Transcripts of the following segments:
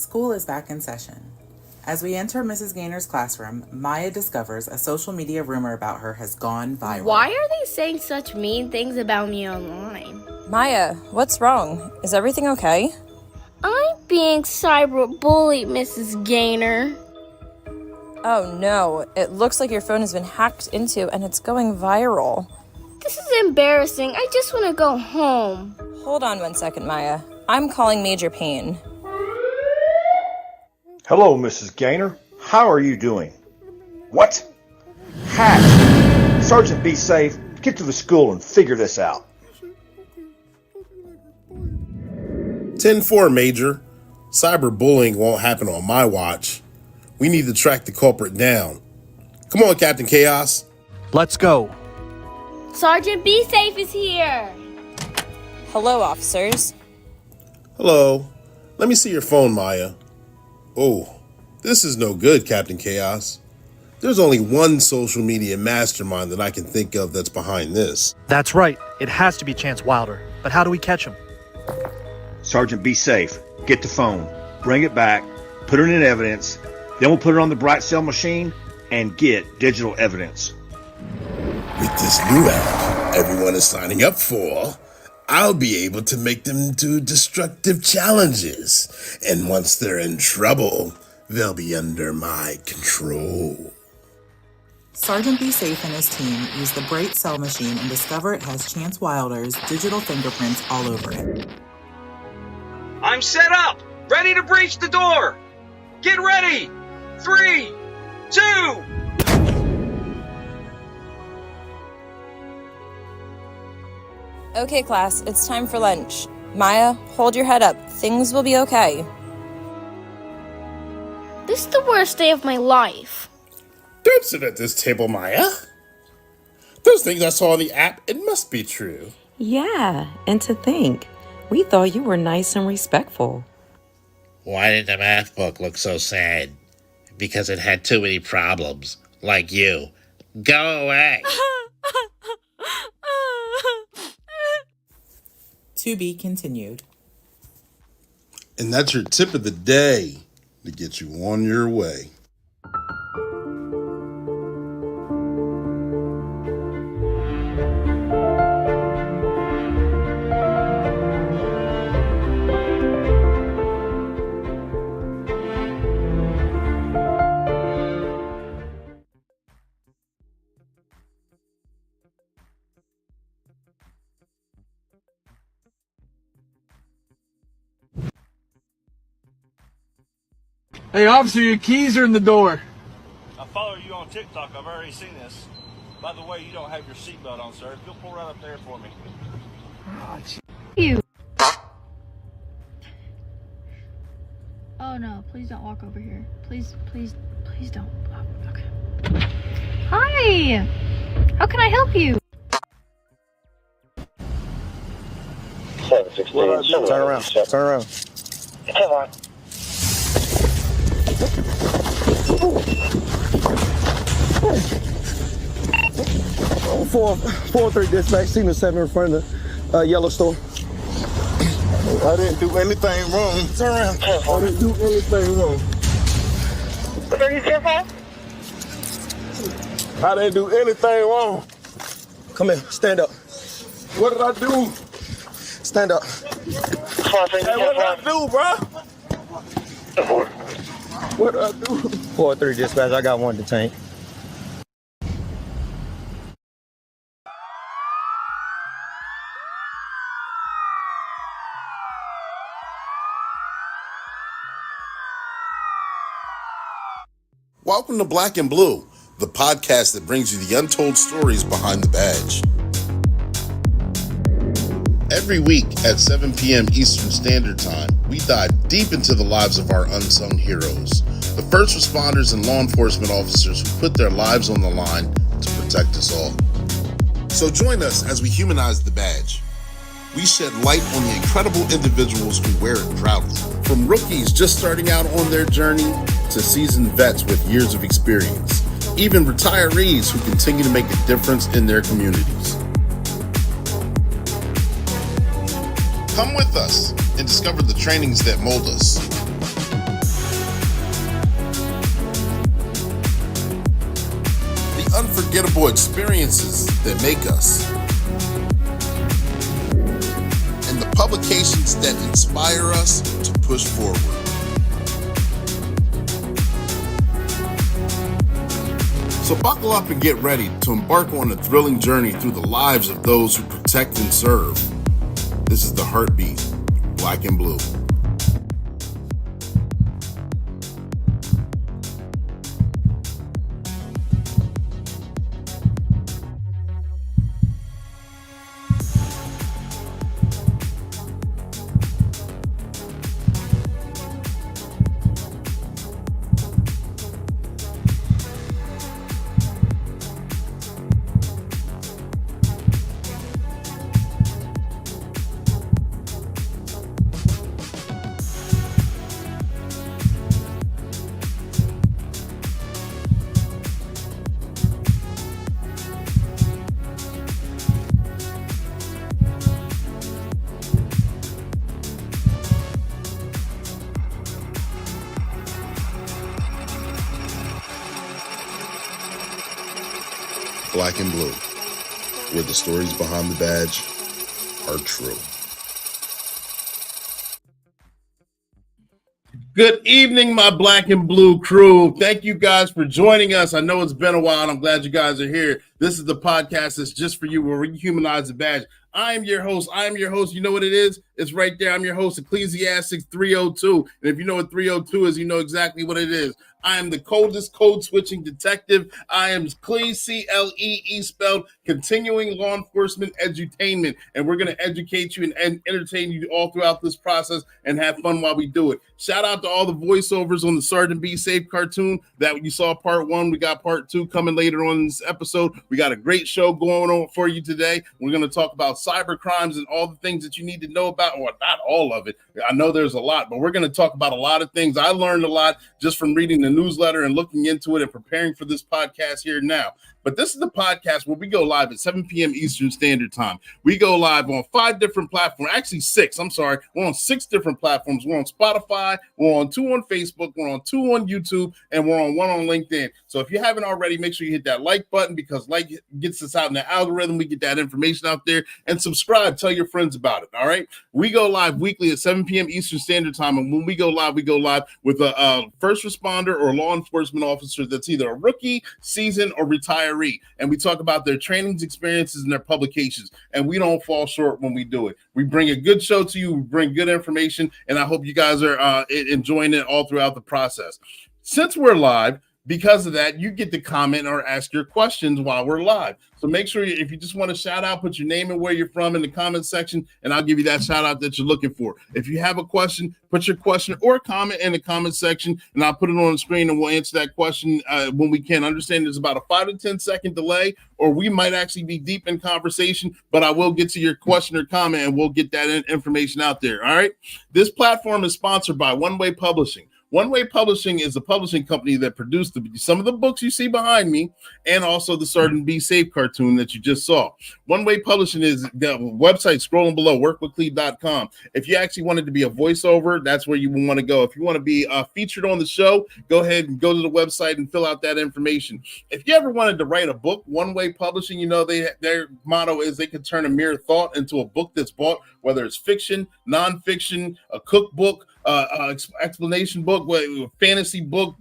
School is back in session. As we enter Mrs. Gaynor's classroom, Maya discovers a social media rumor about her has gone viral. Why are they saying such mean things about me online? Maya, what's wrong? Is everything okay? I'm being cyberbullied, Mrs. Gaynor. Oh no, it looks like your phone has been hacked into and it's going viral. This is embarrassing. I just want to go home. Hold on 1 second, Maya. I'm calling Major Payne. Hello, Mrs. Gaynor. How are you doing? What? Hacked. Sergeant, be safe. Get to the school and figure this out. 10-4, Major. Cyberbullying won't happen on my watch. We need to track the culprit down. Come on, Captain Chaos. Let's go. Sergeant Be Safe is here. Hello, officers. Hello. Let me see your phone, Maya. Oh, this is no good, Captain Chaos. There's only one social media mastermind that I can think of that's behind this. That's right. It has to be Chance Wilder. But how do we catch him? Sergeant, be safe. Get the phone. Bring it back. Put it in evidence. Then we'll put it on the Bright Cell machine and get digital evidence. With this new app everyone is signing up for, I'll be able to make them do destructive challenges. And once they're in trouble, they'll be under my control. Sergeant Be Safe and his team use the Bright Cell machine and discover it has Chance Wilder's digital fingerprints all over it. I'm set up! Ready to breach the door! Get ready! 3, 2... Okay, class, it's time for lunch. Maya, hold your head up. Things will be okay. This is the worst day of my life. Don't sit at this table, Maya. Those things I saw in the app, it must be true. Yeah, and to think, we thought you were nice and respectful. Why did the math book look so sad? Because it had too many problems. Like you. Go away. To be continued. And that's your tip of the day to get you on your way. Hey, officer, your keys are in the door. I follow you on TikTok. I've already seen this. By the way, you don't have your seatbelt on, sir. If you'll pull right up there for me. You. Oh no, please don't walk over here. Please don't. Oh, okay. Hi! How can I help you? 716. Turn around. Turn around. Come on. 403 dispatch, Signal 7 in front of the yellow store. I didn't do anything wrong. Turn around. I didn't do anything wrong. I didn't do anything wrong. Come here, stand up. What did I do? Stand up. Hey, what did I do, bro? What did I do? 403 dispatch, I got one detained. Welcome to Black and Blue, the podcast that brings you the untold stories behind the badge. Every week at 7 p.m. Eastern Standard Time, we dive deep into the lives of our unsung heroes, the first responders and law enforcement officers who put their lives on the line to protect us all. So join us as we humanize the badge. We shed light on the incredible individuals who wear it proudly. From rookies just starting out on their journey to seasoned vets with years of experience, even retirees who continue to make a difference in their communities. Come with us and discover the trainings that mold us. unforgettable experiences that make us, and the publications that inspire us to push forward. So buckle up and get ready to embark on a thrilling journey through the lives of those who protect and serve. This is the Heartbeat, Black and Blue. Black and Blue, where the stories behind the badge are true. Good evening, my Black and Blue crew. Thank you guys for joining us. I know it's been a while, and I'm glad you guys are here. This is the podcast that's just for you, where we humanize the badge. I am your host. You know what it is? It's right there. I'm your host, Ecclesiastes 302. And if you know what 302 is, you know exactly what it is. I am the coldest code-switching detective. I am Clee, C-L-E-E spelled, continuing law enforcement edutainment. And we're going to educate you and entertain you all throughout this process and have fun while we do it. Shout out to all the voiceovers on the Sergeant Be Safe cartoon that you saw part 1. We got part 2 coming later on in this episode. We got a great show going on for you today. We're going to talk about cyber crimes and all the things that you need to know about. Well, not all of it. I know there's a lot, but we're going to talk about a lot of things. I learned a lot just from reading the newsletter and looking into it and preparing for this podcast here now. But this is the podcast where we go live at 7 p.m. Eastern Standard Time. We go live on 5 different platforms, actually 6. I'm sorry. We're on 6 different platforms. We're on Spotify, we're on 2 on Facebook, we're on 2 on YouTube, and we're on 1 on LinkedIn. So if you haven't already, make sure you hit that like button, because like gets us out in the algorithm. We get that information out there. And subscribe. Tell your friends about it. All right. We go live weekly at 7 p.m. Eastern Standard Time. And when we go live with a first responder or law enforcement officer that's either a rookie, seasoned, or retiree. And we talk about their trainings, experiences, and their publications. And we don't fall short when we do it. We bring a good show to you. We bring good information. And I hope you guys are enjoying it all throughout the process. Since we're live, because of that, you get to comment or ask your questions while we're live. So make sure if you just want to shout out, put your name and where you're from in the comment section, and I'll give you that shout out that you're looking for. If you have a question, put your question or comment in the comment section, and I'll put it on the screen, and we'll answer that question when we can. Understand there's about a 5 to 10 second delay, or we might actually be deep in conversation, but I will get to your question or comment, and we'll get that information out there. All right. This platform is sponsored by One Way Publishing. One Way Publishing is a publishing company that produced some of the books you see behind me, and also the Sergeant Be Safe cartoon that you just saw. One Way Publishing is the website scrolling below, workwithcleve.com. If you actually wanted to be a voiceover, that's where you want to go. If you want to be featured on the show, go ahead and go to the website and fill out that information. If you ever wanted to write a book, One Way Publishing, you know, their motto is they can turn a mere thought into a book that's bought, whether it's fiction, nonfiction, a cookbook, explanation book, fantasy book,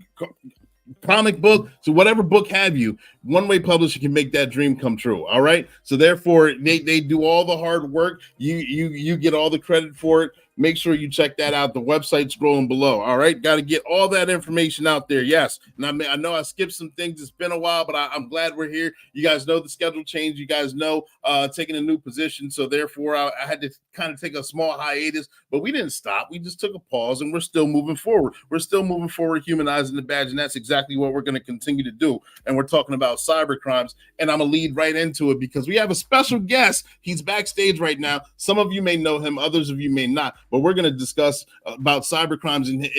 comic book, so whatever book have you, One Way Publishing can make that dream come true. All right. So therefore, they do all the hard work. You get all the credit for it. Make sure you check that out. The website scrolling below. All right. Got to get all that information out there. Yes. And I know I skipped some things. It's been a while, but I'm glad we're here. You guys know the schedule changed. You guys know taking a new position. So therefore, I had to kind of take a small hiatus, but we didn't stop. We just took a pause, and we're still moving forward. We're still moving forward, humanizing the badge. And that's exactly what we're going to continue to do. And we're talking about cyber crimes. And I'm going to lead right into it because we have a special guest. He's backstage right now. Some of you may know him. Others of you may not. But we're going to discuss about cyber crimes and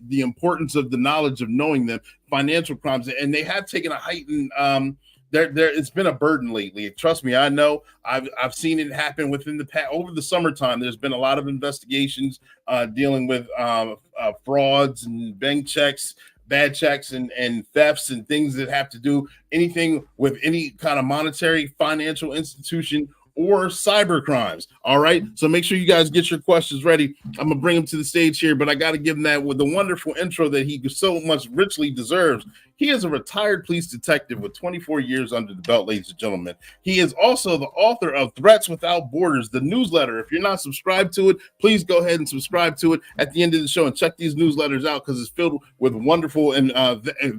the importance of the knowledge of knowing them, financial crimes, and they have taken a heightened. It's been a burden lately. Trust me, I know. I've seen it happen within the past. Over the summertime, there's been a lot of investigations dealing with frauds and bank checks, bad checks and thefts and things that have to do anything with any kind of monetary financial institution or cyber crimes. All right. So make sure you guys get your questions ready. I'm gonna bring him to the stage here, but I got to give him that with the wonderful intro that he so much richly deserves. He is a retired police detective with 24 years under the belt, ladies and gentlemen. He is also the author of Threats Without Borders, the newsletter. If you're not subscribed to it, please go ahead and subscribe to it at the end of the show and check these newsletters out because it's filled with wonderful and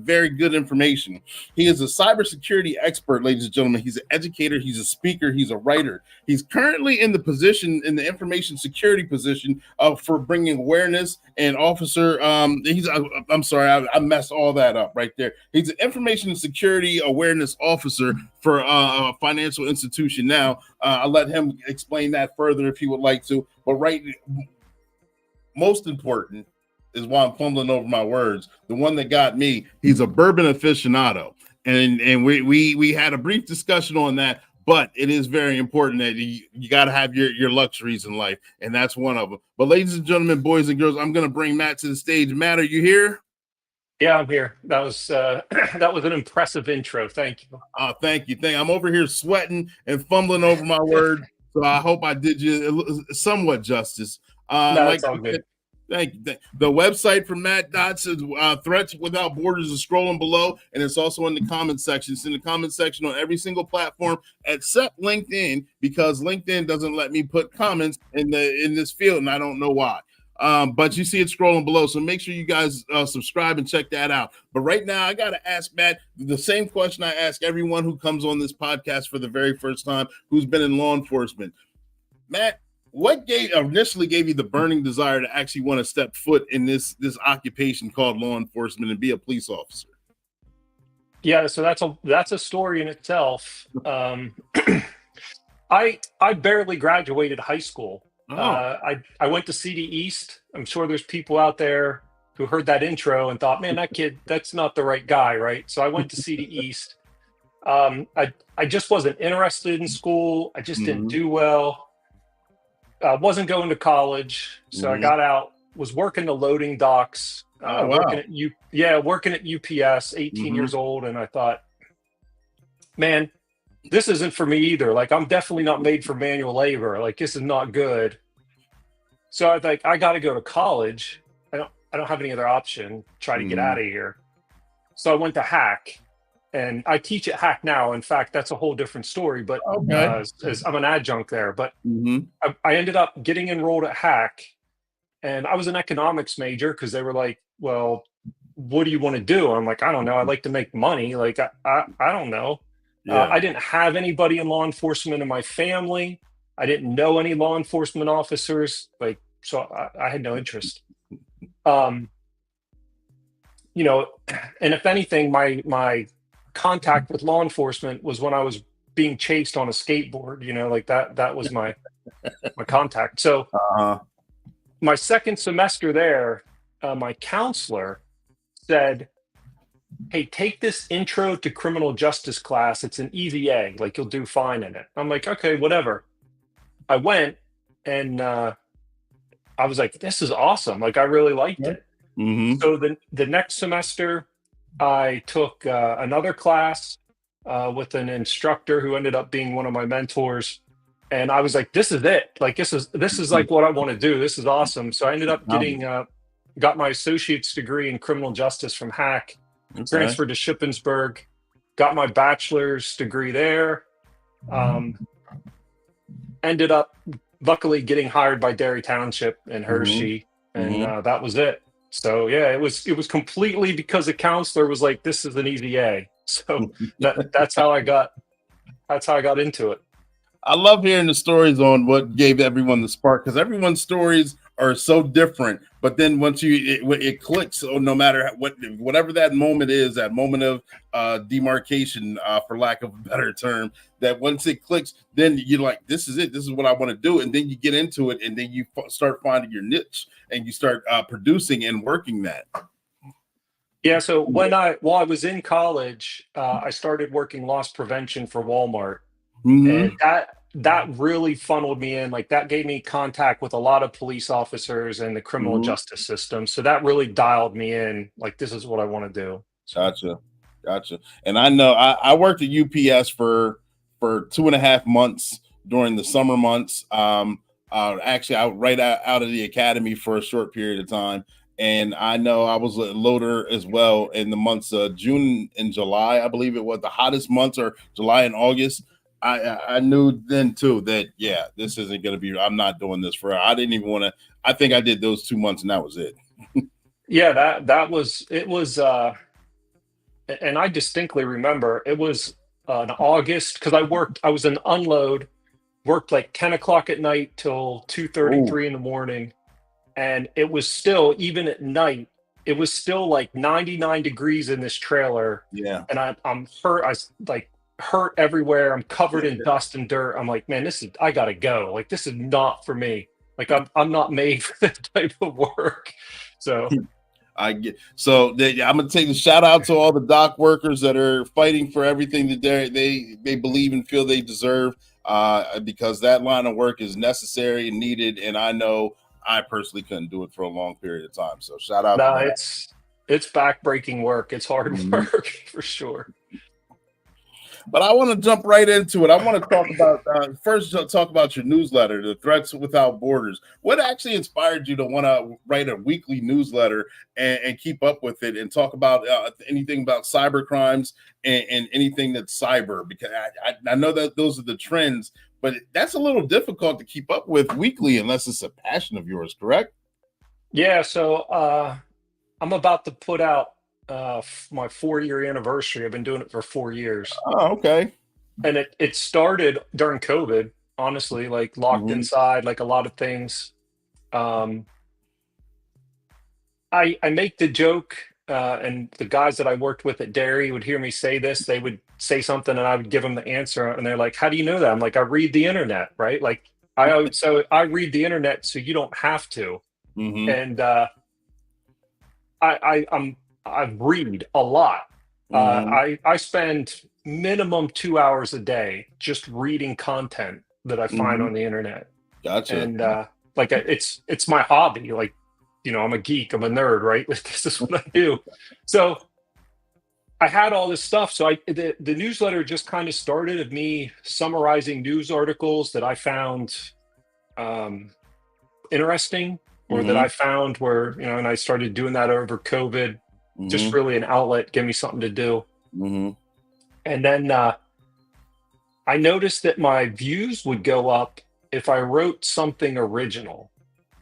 very good information. He is a cybersecurity expert, ladies and gentlemen. He's an educator, he's a speaker, he's a writer. He's currently in the position, in the information security position for bringing awareness and officer. I'm sorry, I messed all that up right there. He's an information security awareness officer for a financial institution. Now, I'll let him explain that further if he would like to. But most important is why I'm fumbling over my words. The one that got me, he's a bourbon aficionado. And we had a brief discussion on that. But it is very important that you got to have your luxuries in life, and that's one of them. But ladies and gentlemen, boys and girls, I'm going to bring Matt to the stage. Matt, are you here? Yeah, I'm here. That was an impressive intro. Thank you. Thank you. I'm over here sweating and fumbling over my words, so I hope I did you somewhat justice. No, it's all good. Thank you. The website for Matt Dot's Threats Without Borders is scrolling below, and it's also in the comment section. It's in the comment section on every single platform except LinkedIn, because LinkedIn doesn't let me put comments in this field, and I don't know why. But you see it scrolling below, so make sure you guys subscribe and check that out. But right now, I got to ask Matt the same question I ask everyone who comes on this podcast for the very first time who's been in law enforcement. Matt, what initially gave you the burning desire to actually want to step foot in this occupation called law enforcement and be a police officer? Yeah, so that's a story in itself. I barely graduated high school. I went to CD East. I'm sure there's people out there who heard that intro and thought, man, that kid, that's not the right guy, right? So I went to CD East. I just wasn't interested in school. I just didn't do well. I wasn't going to college, so I got out, was working the loading docks, working at UPS, 18 years old, and I thought, man, this isn't for me either. Like, I'm definitely not made for manual labor. Like, this is not good. So I think I got to go to college. I don't have any other option. Try to get out of here. So I went to Hack, and I teach at Hack now. In fact, that's a whole different story. But as I'm an adjunct there. But I ended up getting enrolled at Hack, and I was an economics major because they were like, "Well, what do you want to do?" I'm like, "I don't know. I'd like to make money. Like, I don't know." Yeah. I didn't have anybody in law enforcement in my family. I didn't know any law enforcement officers. Like, so I had no interest. And if anything, my contact with law enforcement was when I was being chased on a skateboard. Like that was my contact. So my second semester there, my counselor said, "Hey, take this intro to criminal justice class. It's an EVA. Like, you'll do fine in it." I'm like, okay, whatever. I went, and I was like, this is awesome. Like, I really liked it. So the next semester, I took another class with an instructor who ended up being one of my mentors. And I was like, this is it. Like, this is like what I want to do. This is awesome. So I ended up got my associate's degree in criminal justice from Hack. Transferred to Shippensburg, got my bachelor's degree there. Ended up luckily getting hired by Derry Township in Hershey, and that was it. So yeah, it was completely because the counselor was like, "This is an EVA." So that's how I got into it. I love hearing the stories on what gave everyone the spark, because everyone's stories are so different. But then once it clicks, so no matter whatever that moment is, that moment of demarcation, for lack of a better term, that once it clicks, then you're like, this is it. This is what I want to do. And then you get into it, and then you start finding your niche, and you start producing and working that. Yeah. So while I was in college, I started working loss prevention for Walmart, and that really funneled me in. Like that gave me contact with a lot of police officers and the criminal justice system. So that really dialed me in. Like, this is what I want to do. Gotcha. And I know I worked at UPS for 2.5 months during the summer months. Actually, I right out of the academy for a short period of time. And I know I was a loader as well in the months of June and July. I believe it was the hottest months, or July and August. I knew then too that, yeah, this isn't going to be, I'm not doing this forever. I didn't even want to, I think I did those 2 months and that was it. Yeah, it was, and I distinctly remember it was in August, because I was an unload, worked like 10 o'clock at night till 2:33 in the morning. And it was still, even at night, it was still like 99 degrees in this trailer. Yeah. And I'm hurt. Hurt everywhere. I'm covered in dust and dirt. I'm like, man, I gotta go. Like, this is not for me. Like, I'm not made for that type of work. So I'm gonna take a shout out to all the dock workers that are fighting for everything that they believe and feel they deserve, because that line of work is necessary and needed. And I know I personally couldn't do it for a long period of time. So shout out. No, it's backbreaking work. It's hard work for sure. But I want to jump right into it. I want to talk about first talk about your newsletter, the Threats Without Borders. What actually inspired you to want to write a weekly newsletter and keep up with it and talk about anything about cyber crimes and anything that's cyber? Because I know that those are the trends, but that's a little difficult to keep up with weekly unless it's a passion of yours, correct? Yeah. So I'm about to put out my 4-year anniversary. I've been doing it for 4 years. Oh, okay. And it started during COVID, honestly, like locked inside, like a lot of things. I make the joke, and the guys that I worked with at Dairy would hear me say this. They would say something and I would give them the answer. And they're like, how do you know that? I'm like, I read the internet, right? Like I read the internet so you don't have to. And I read a lot. I spend minimum 2 hours a day just reading content that I find on the internet. Gotcha. And it's my hobby. Like, you know, I'm a geek, I'm a nerd, right? This is what I do. So I had all this stuff. So the newsletter just kind of started of me summarizing news articles that I found interesting, or that I found where, you know, and I started doing that over COVID. Just really an outlet, give me something to do. And then I noticed that my views would go up if I wrote something original,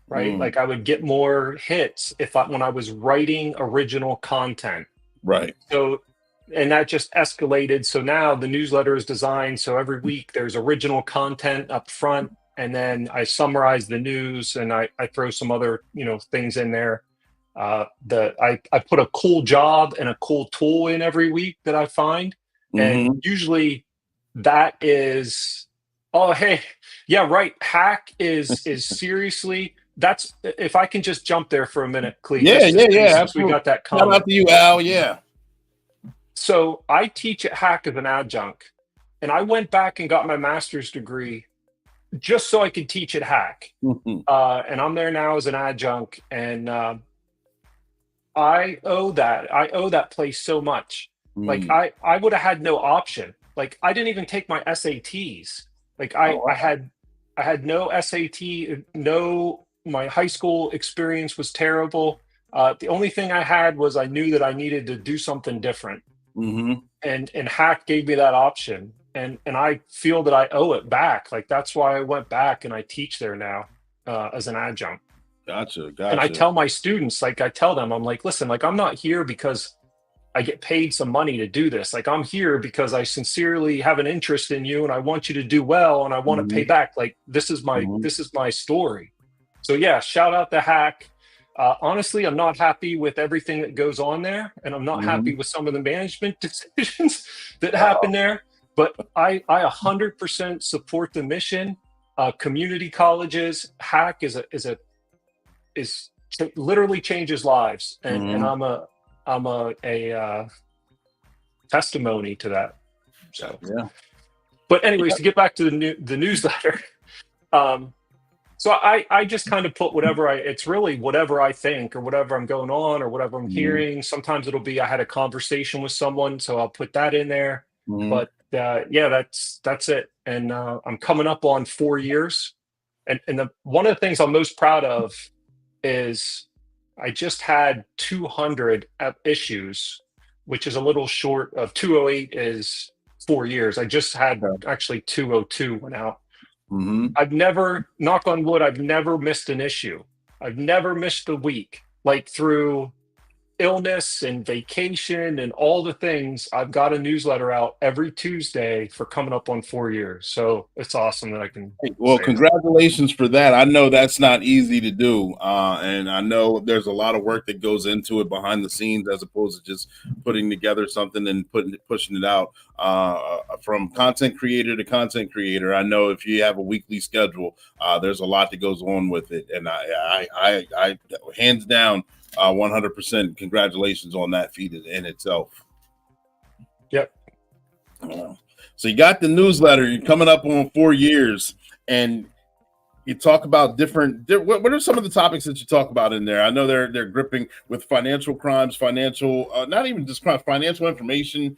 right? Like I would get more hits when I was writing original content. Right. So, and that just escalated. So now the newsletter is designed so every week there's original content up front, and then I summarize the news and I throw some other, you know, things in there. I put a cool job and a cool tool in every week that I find. And usually that is, oh, hey, yeah, right. Hack is seriously, that's, if I can just jump there for a minute, Cleve. Yeah. We got that comment. Shout out to you, Al. Yeah. So I teach at Hack as an adjunct, and I went back and got my master's degree just so I could teach at Hack. And I'm there now as an adjunct, and I owe that place so much. Like I would have had no option. Like I didn't even take my SATs. Like I had no SAT, my high school experience was terrible. The only thing I had was I knew that I needed to do something different. And Hack gave me that option. And I feel that I owe it back. Like that's why I went back and I teach there now as an adjunct. Gotcha. And I tell my students, like I tell them, I'm like, listen, like I'm not here because I get paid some money to do this. Like I'm here because I sincerely have an interest in you and I want you to do well and I want to pay back. Like this is my story. So yeah, shout out to Hack. Honestly, I'm not happy with everything that goes on there, and I'm not happy with some of the management decisions that happen there. But I 100% support the mission. Community colleges, Hack literally changes lives, and I'm a testimony to that. So yeah. But anyways, to get back to the newsletter, so I just kind of put whatever it's really whatever I think or whatever I'm going on or whatever I'm hearing. Sometimes it'll be I had a conversation with someone, so I'll put that in there. But yeah, that's it. And I'm coming up on 4 years, and one of the things I'm most proud of is I just had 200 issues, which is a little short of 208 is 4 years. I just had actually 202 went out. I've never, knock on wood, I've never missed an issue. I've never missed a week. Like through illness and vacation and all the things, I've got a newsletter out every Tuesday for coming up on 4 years. So it's awesome that I can. Well, congratulations for that. I know that's not easy to do. And I know there's a lot of work that goes into it behind the scenes as opposed to just putting together something and pushing it out. From content creator to content creator, I know if you have a weekly schedule, there's a lot that goes on with it. And I hands down, 100% congratulations on that feat in itself. Yep. So you got the newsletter, you're coming up on 4 years, and you talk about what are some of the topics that you talk about in there? I know they're gripping with financial crimes, not even just crimes, financial information,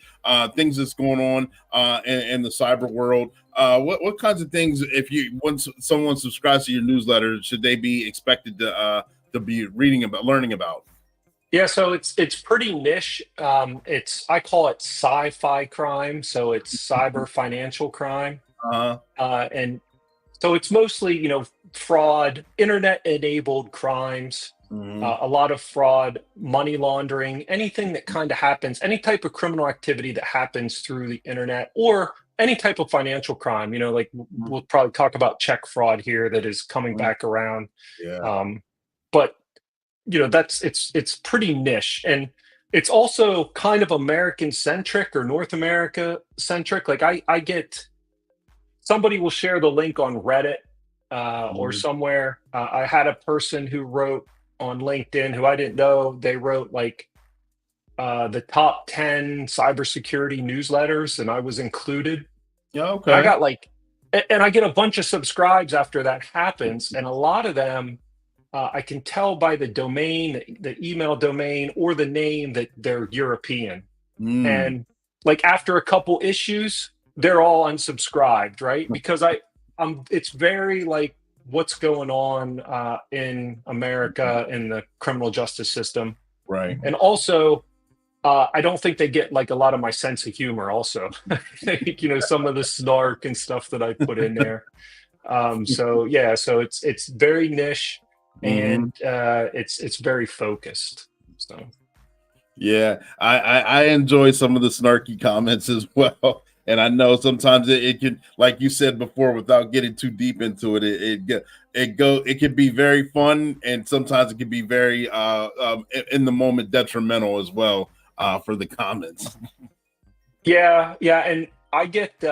things that's going on in the cyber world. What kinds of things, once someone subscribes to your newsletter, should they be expected to be learning about? Yeah, so it's pretty niche. I call it sci-fi crime, so it's cyber financial crime. And so it's mostly, fraud, internet-enabled crimes, a lot of fraud, money laundering, anything that kind of happens, any type of criminal activity that happens through the internet, or any type of financial crime. Like we'll probably talk about check fraud here that is coming back around. Yeah. But it's pretty niche, and it's also kind of American centric or North America centric. Like I get somebody will share the link on Reddit or somewhere. I had a person who wrote on LinkedIn who I didn't know. They wrote like the top 10 cybersecurity newsletters, and I was included. Yeah, okay. I got and I get a bunch of subscribes after that happens, and a lot of them. I can tell by the domain, the email domain, or the name that they're European. And like after a couple issues, they're all unsubscribed, right? Because it's very like what's going on in America in the criminal justice system, right? And also, I don't think they get like a lot of my sense of humor. Also, some of the snark and stuff that I put in there. So yeah, so it's very niche. And it's very focused. So yeah, I enjoy some of the snarky comments as well. And I know sometimes it can, like you said before, without getting too deep into it, it can be very fun, and sometimes it can be very in the moment detrimental as well for the comments. Yeah, and I get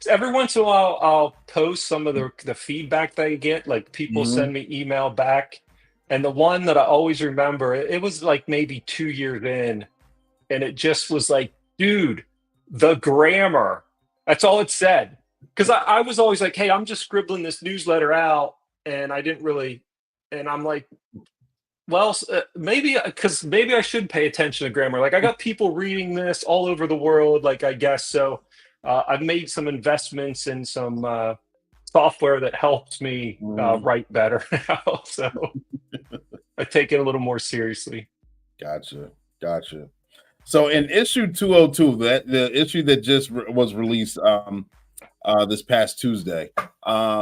every once in a while, I'll post some of the feedback that I get. Like people send me email back, and the one that I always remember, it was like maybe 2 years in, and it just was like, dude, the grammar. That's all it said. Because I was always like, hey, I'm just scribbling this newsletter out, and I didn't really, and I'm like, well, maybe I should pay attention to grammar. Like I got people reading this all over the world, like I guess so. I've made some investments in some software that helps me write better now, so I take it a little more seriously. Gotcha. So in issue 202, the issue that just was released this past Tuesday,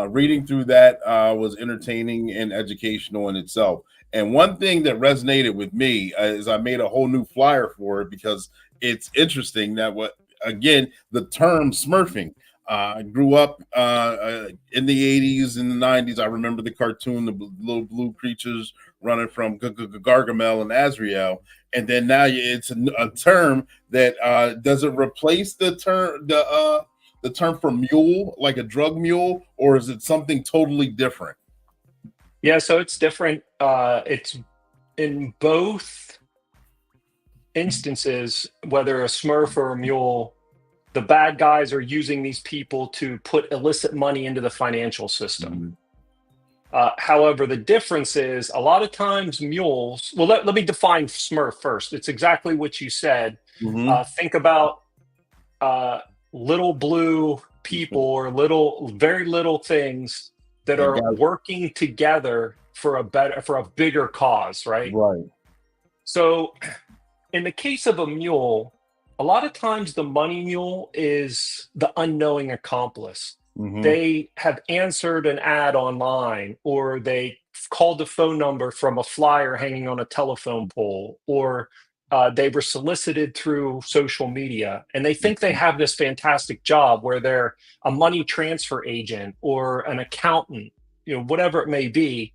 reading through that was entertaining and educational in itself. And one thing that resonated with me is I made a whole new flyer for it because it's interesting that again, the term Smurfing. I grew up in the 80s and the 90s. I remember the cartoon, the little blue creatures running from Gargamel and Azrael. And then now it's a term that does it replace the term for mule, like a drug mule, or is it something totally different? Yeah, so it's different. It's in both instances, whether a Smurf or a mule, the bad guys are using these people to put illicit money into the financial system. However, the difference is a lot of times mules, well, let me define Smurf first. It's exactly what you said. Think about little blue people or very little things that are working together for a bigger cause, right? Right. So in the case of a mule, a lot of times the money mule is the unknowing accomplice. They have answered an ad online, or they called the phone number from a flyer hanging on a telephone pole, or they were solicited through social media, and they think they have this fantastic job where they're a money transfer agent or an accountant, whatever it may be.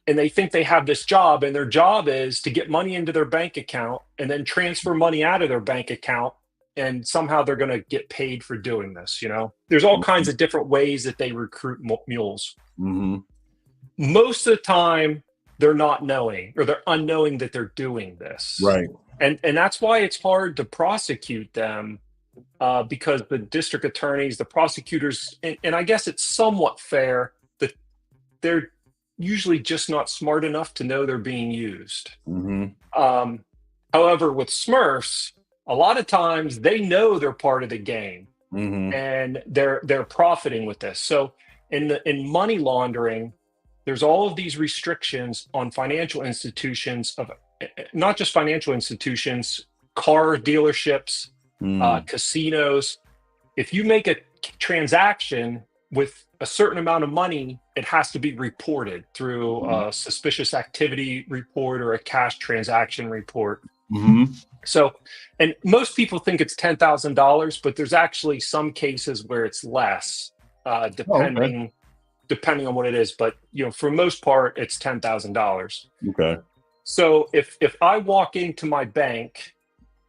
And they think they have this job, and their job is to get money into their bank account and then transfer money out of their bank account. And somehow they're going to get paid for doing this. There's all kinds of different ways that they recruit mules. Most of the time, they're not knowing, or they're unknowing that they're doing this. Right. And that's why it's hard to prosecute them, because the district attorneys, the prosecutors, and I guess it's somewhat fair that they're usually just not smart enough to know they're being used. However, with Smurfs, a lot of times they know they're part of the game, and they're profiting with this. So in money laundering, there's all of these restrictions on financial institutions, of not just financial institutions, car dealerships, casinos. If you make a transaction with a certain amount of money, it has to be reported through a suspicious activity report or a cash transaction report. So, and most people think it's $10,000, but there's actually some cases where it's less, depending on what it is. But for most part, it's $10,000. Okay. So if I walk into my bank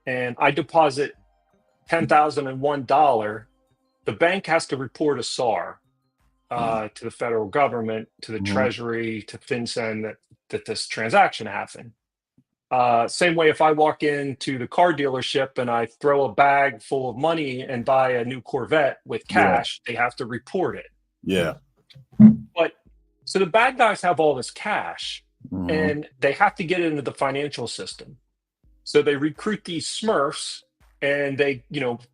and I deposit $10,001, the bank has to report a SAR to the federal government, to the Treasury, to FinCEN that this transaction happened. Same way, if I walk into the car dealership and I throw a bag full of money and buy a new Corvette with cash, they have to report it. Yeah. But so the bad guys have all this cash, and they have to get it into the financial system. So they recruit these Smurfs, and they,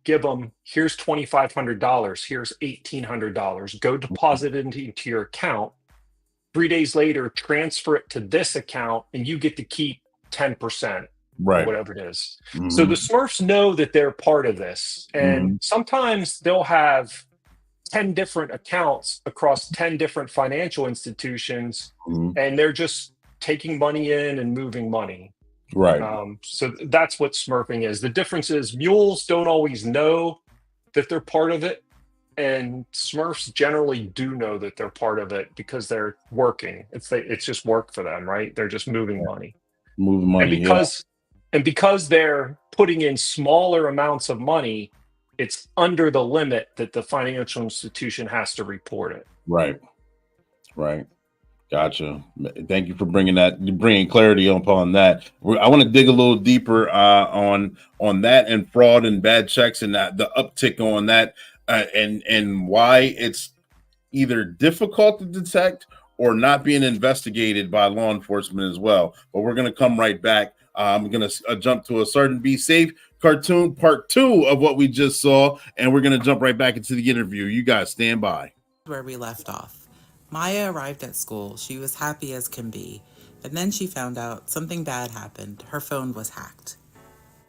give them, here's $2,500, here's $1,800, go deposit it into your account. 3 days later, transfer it to this account, and you get to keep 10%, right, whatever it is. So the Smurfs know that they're part of this, and sometimes they'll have 10 different accounts across 10 different financial institutions, and they're just taking money in and moving money. Right. So that's what Smurfing is. The difference is mules don't always know that they're part of it, and Smurfs generally do know that they're part of it because they're working. It's just work for them, right? They're just moving money. And because they're putting in smaller amounts of money, it's under the limit that the financial institution has to report it. Right. Gotcha. Thank you for bringing clarity upon that. I want to dig a little deeper on that and fraud and bad checks and the uptick on that, and why it's either difficult to detect or not being investigated by law enforcement as well. But we're going to come right back. I'm going to jump to a Sergeant Be Safe cartoon part 2 of what we just saw, and we're going to jump right back into the interview. You guys stand by. Where we left off. Maya arrived at school. She was happy as can be. And then she found out something bad happened. Her phone was hacked.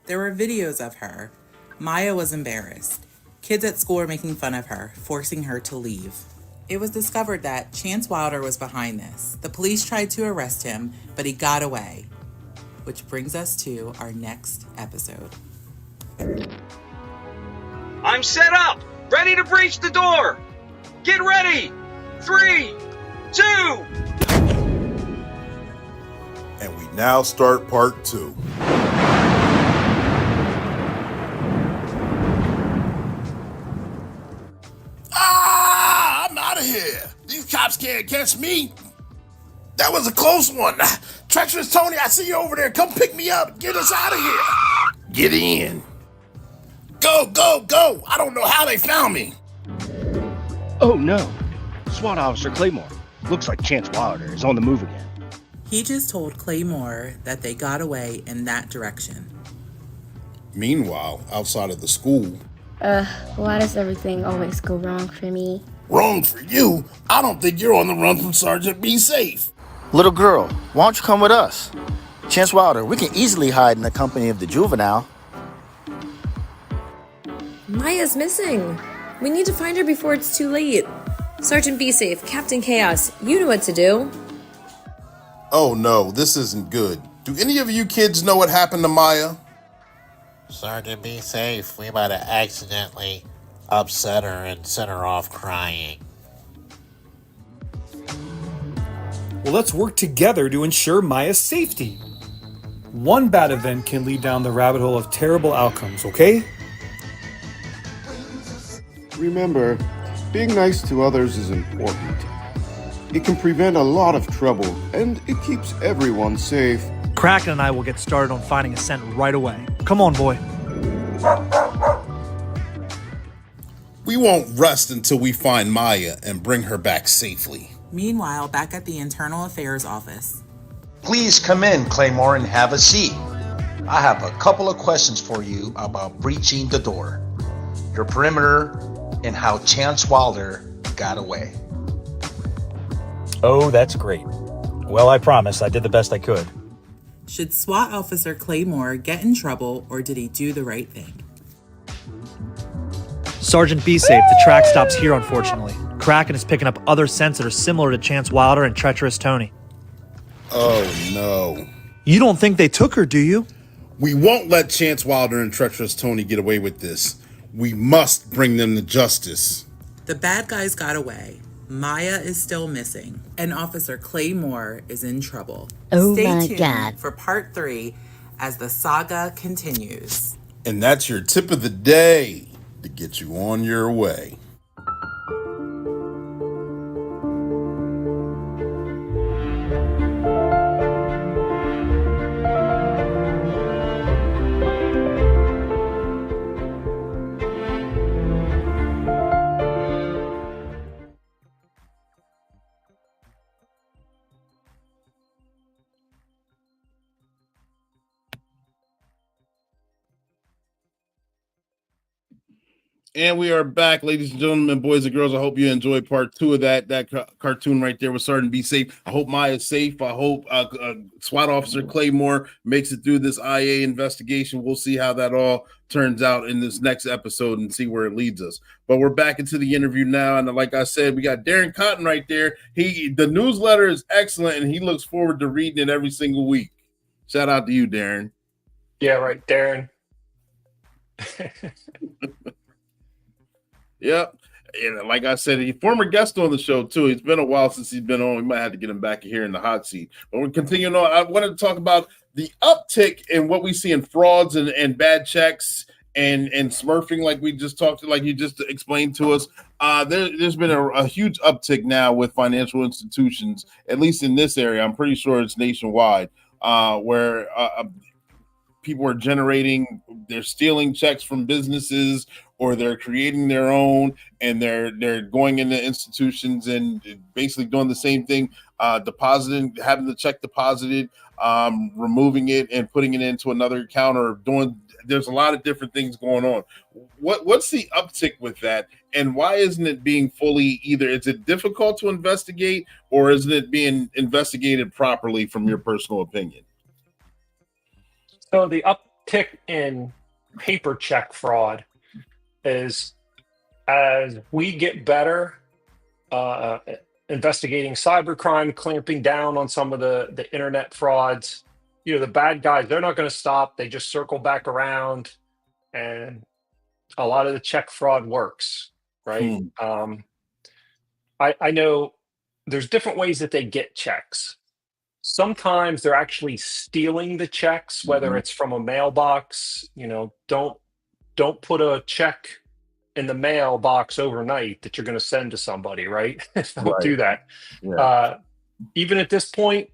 There were videos of her. Maya was embarrassed. Kids at school were making fun of her, forcing her to leave. It was discovered that Chance Wilder was behind this. The police tried to arrest him, but he got away. Which brings us to our next episode. I'm set up, ready to breach the door. Get ready. 3, 2. And we now start part 2. I'm out of here. These cops can't catch me. That was a close one. Treacherous Tony, I see you over there. Come pick me up. Get us out of here. Get in. Go, go, go! I don't know how they found me. Oh no. SWAT Officer Claymore. Looks like Chance Wilder is on the move again. He just told Claymore that they got away in that direction. Meanwhile, outside of the school. Why does everything always go wrong for me? Wrong for you? I don't think you're on the run from Sergeant Be Safe. Little girl, why don't you come with us? Chance Wilder, we can easily hide in the company of the juvenile. Maya's missing. We need to find her before it's too late. Sergeant Be Safe, Captain Chaos, you know what to do. Oh no, this isn't good. Do any of you kids know what happened to Maya? Sergeant, be safe. We might have accidentally upset her and sent her off crying. Well, let's work together to ensure Maya's safety. One bad event can lead down the rabbit hole of terrible outcomes, okay? Remember, being nice to others is important. It can prevent a lot of trouble, and it keeps everyone safe. Kraken and I will get started on finding a scent right away. Come on, boy. We won't rest until we find Maya and bring her back safely. Meanwhile, back at the Internal Affairs office. Please come in, Claymore, and have a seat. I have a couple of questions for you about breaching the door, your perimeter, and how Chance Wilder got away. Oh, that's great. Well, I promise I did the best I could. Should SWAT Officer Claymore get in trouble, or did he do the right thing? Sergeant Be Safe, the track stops here, unfortunately. Kraken is picking up other scents that are similar to Chance Wilder and Treacherous Tony. Oh no. You don't think they took her, do you? We won't let Chance Wilder and Treacherous Tony get away with this. We must bring them to justice. The bad guys got away. Maya is still missing, and Officer Claymore is in trouble. Oh Stay my tuned God. for part 3 as the saga continues. And that's your tip of the day to get you on your way. And we are back, ladies and gentlemen, boys and girls. I hope you enjoyed part 2 of that cartoon right there with Sergeant Be Safe. I hope Maya's safe. I hope SWAT Officer Claymore makes it through this IA investigation. We'll see how that all turns out in this next episode and see where it leads us. But we're back into the interview now, and like I said, we got Darren Cotton right there. The newsletter is excellent, and he looks forward to reading it every single week. Shout out to you, Darren. Yeah, right, Darren. Yep. And like I said, he's a former guest on the show, too. It's been a while since he's been on. We might have to get him back here in the hot seat. But we're continuing on. I wanted to talk about the uptick in what we see in frauds and bad checks and smurfing, like we just talked to, like you just explained to us. There's been a huge uptick now with financial institutions, at least in this area. I'm pretty sure it's nationwide, where people are they're stealing checks from businesses, or they're creating their own, and they're going into institutions and basically doing the same thing, depositing, having the check deposited, removing it and putting it into another account, or there's a lot of different things going on. What's the uptick with that, and why isn't it being fully is it difficult to investigate, or isn't it being investigated properly from your personal opinion? So the uptick in paper check fraud is, as we get better investigating cybercrime, clamping down on some of the internet frauds, the bad guys, they're not going to stop. They just circle back around, and a lot of the check fraud works, right? I know there's different ways that they get checks. Sometimes they're actually stealing the checks, whether it's from a mailbox. Don't put a check in the mailbox overnight that you're going to send to somebody, right? Don't do that. Yeah. Even at this point,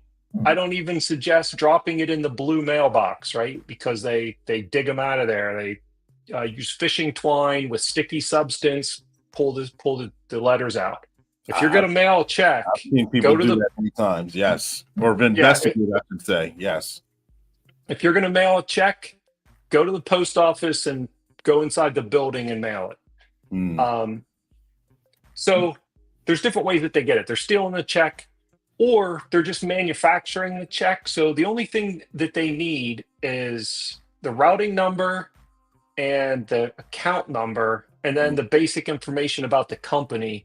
I don't even suggest dropping it in the blue mailbox, right? Because they dig them out of there. They use fishing twine with sticky substance, pull the letters out. If you're going to mail a check, I've seen people do that many times, yes. Or investigate, I should say, yes. If you're going to mail a check, go to the post office and go inside the building and mail it. So there's different ways that they get it. They're stealing the check, or they're just manufacturing the check. So the only thing that they need is the routing number and the account number, and then the basic information about the company.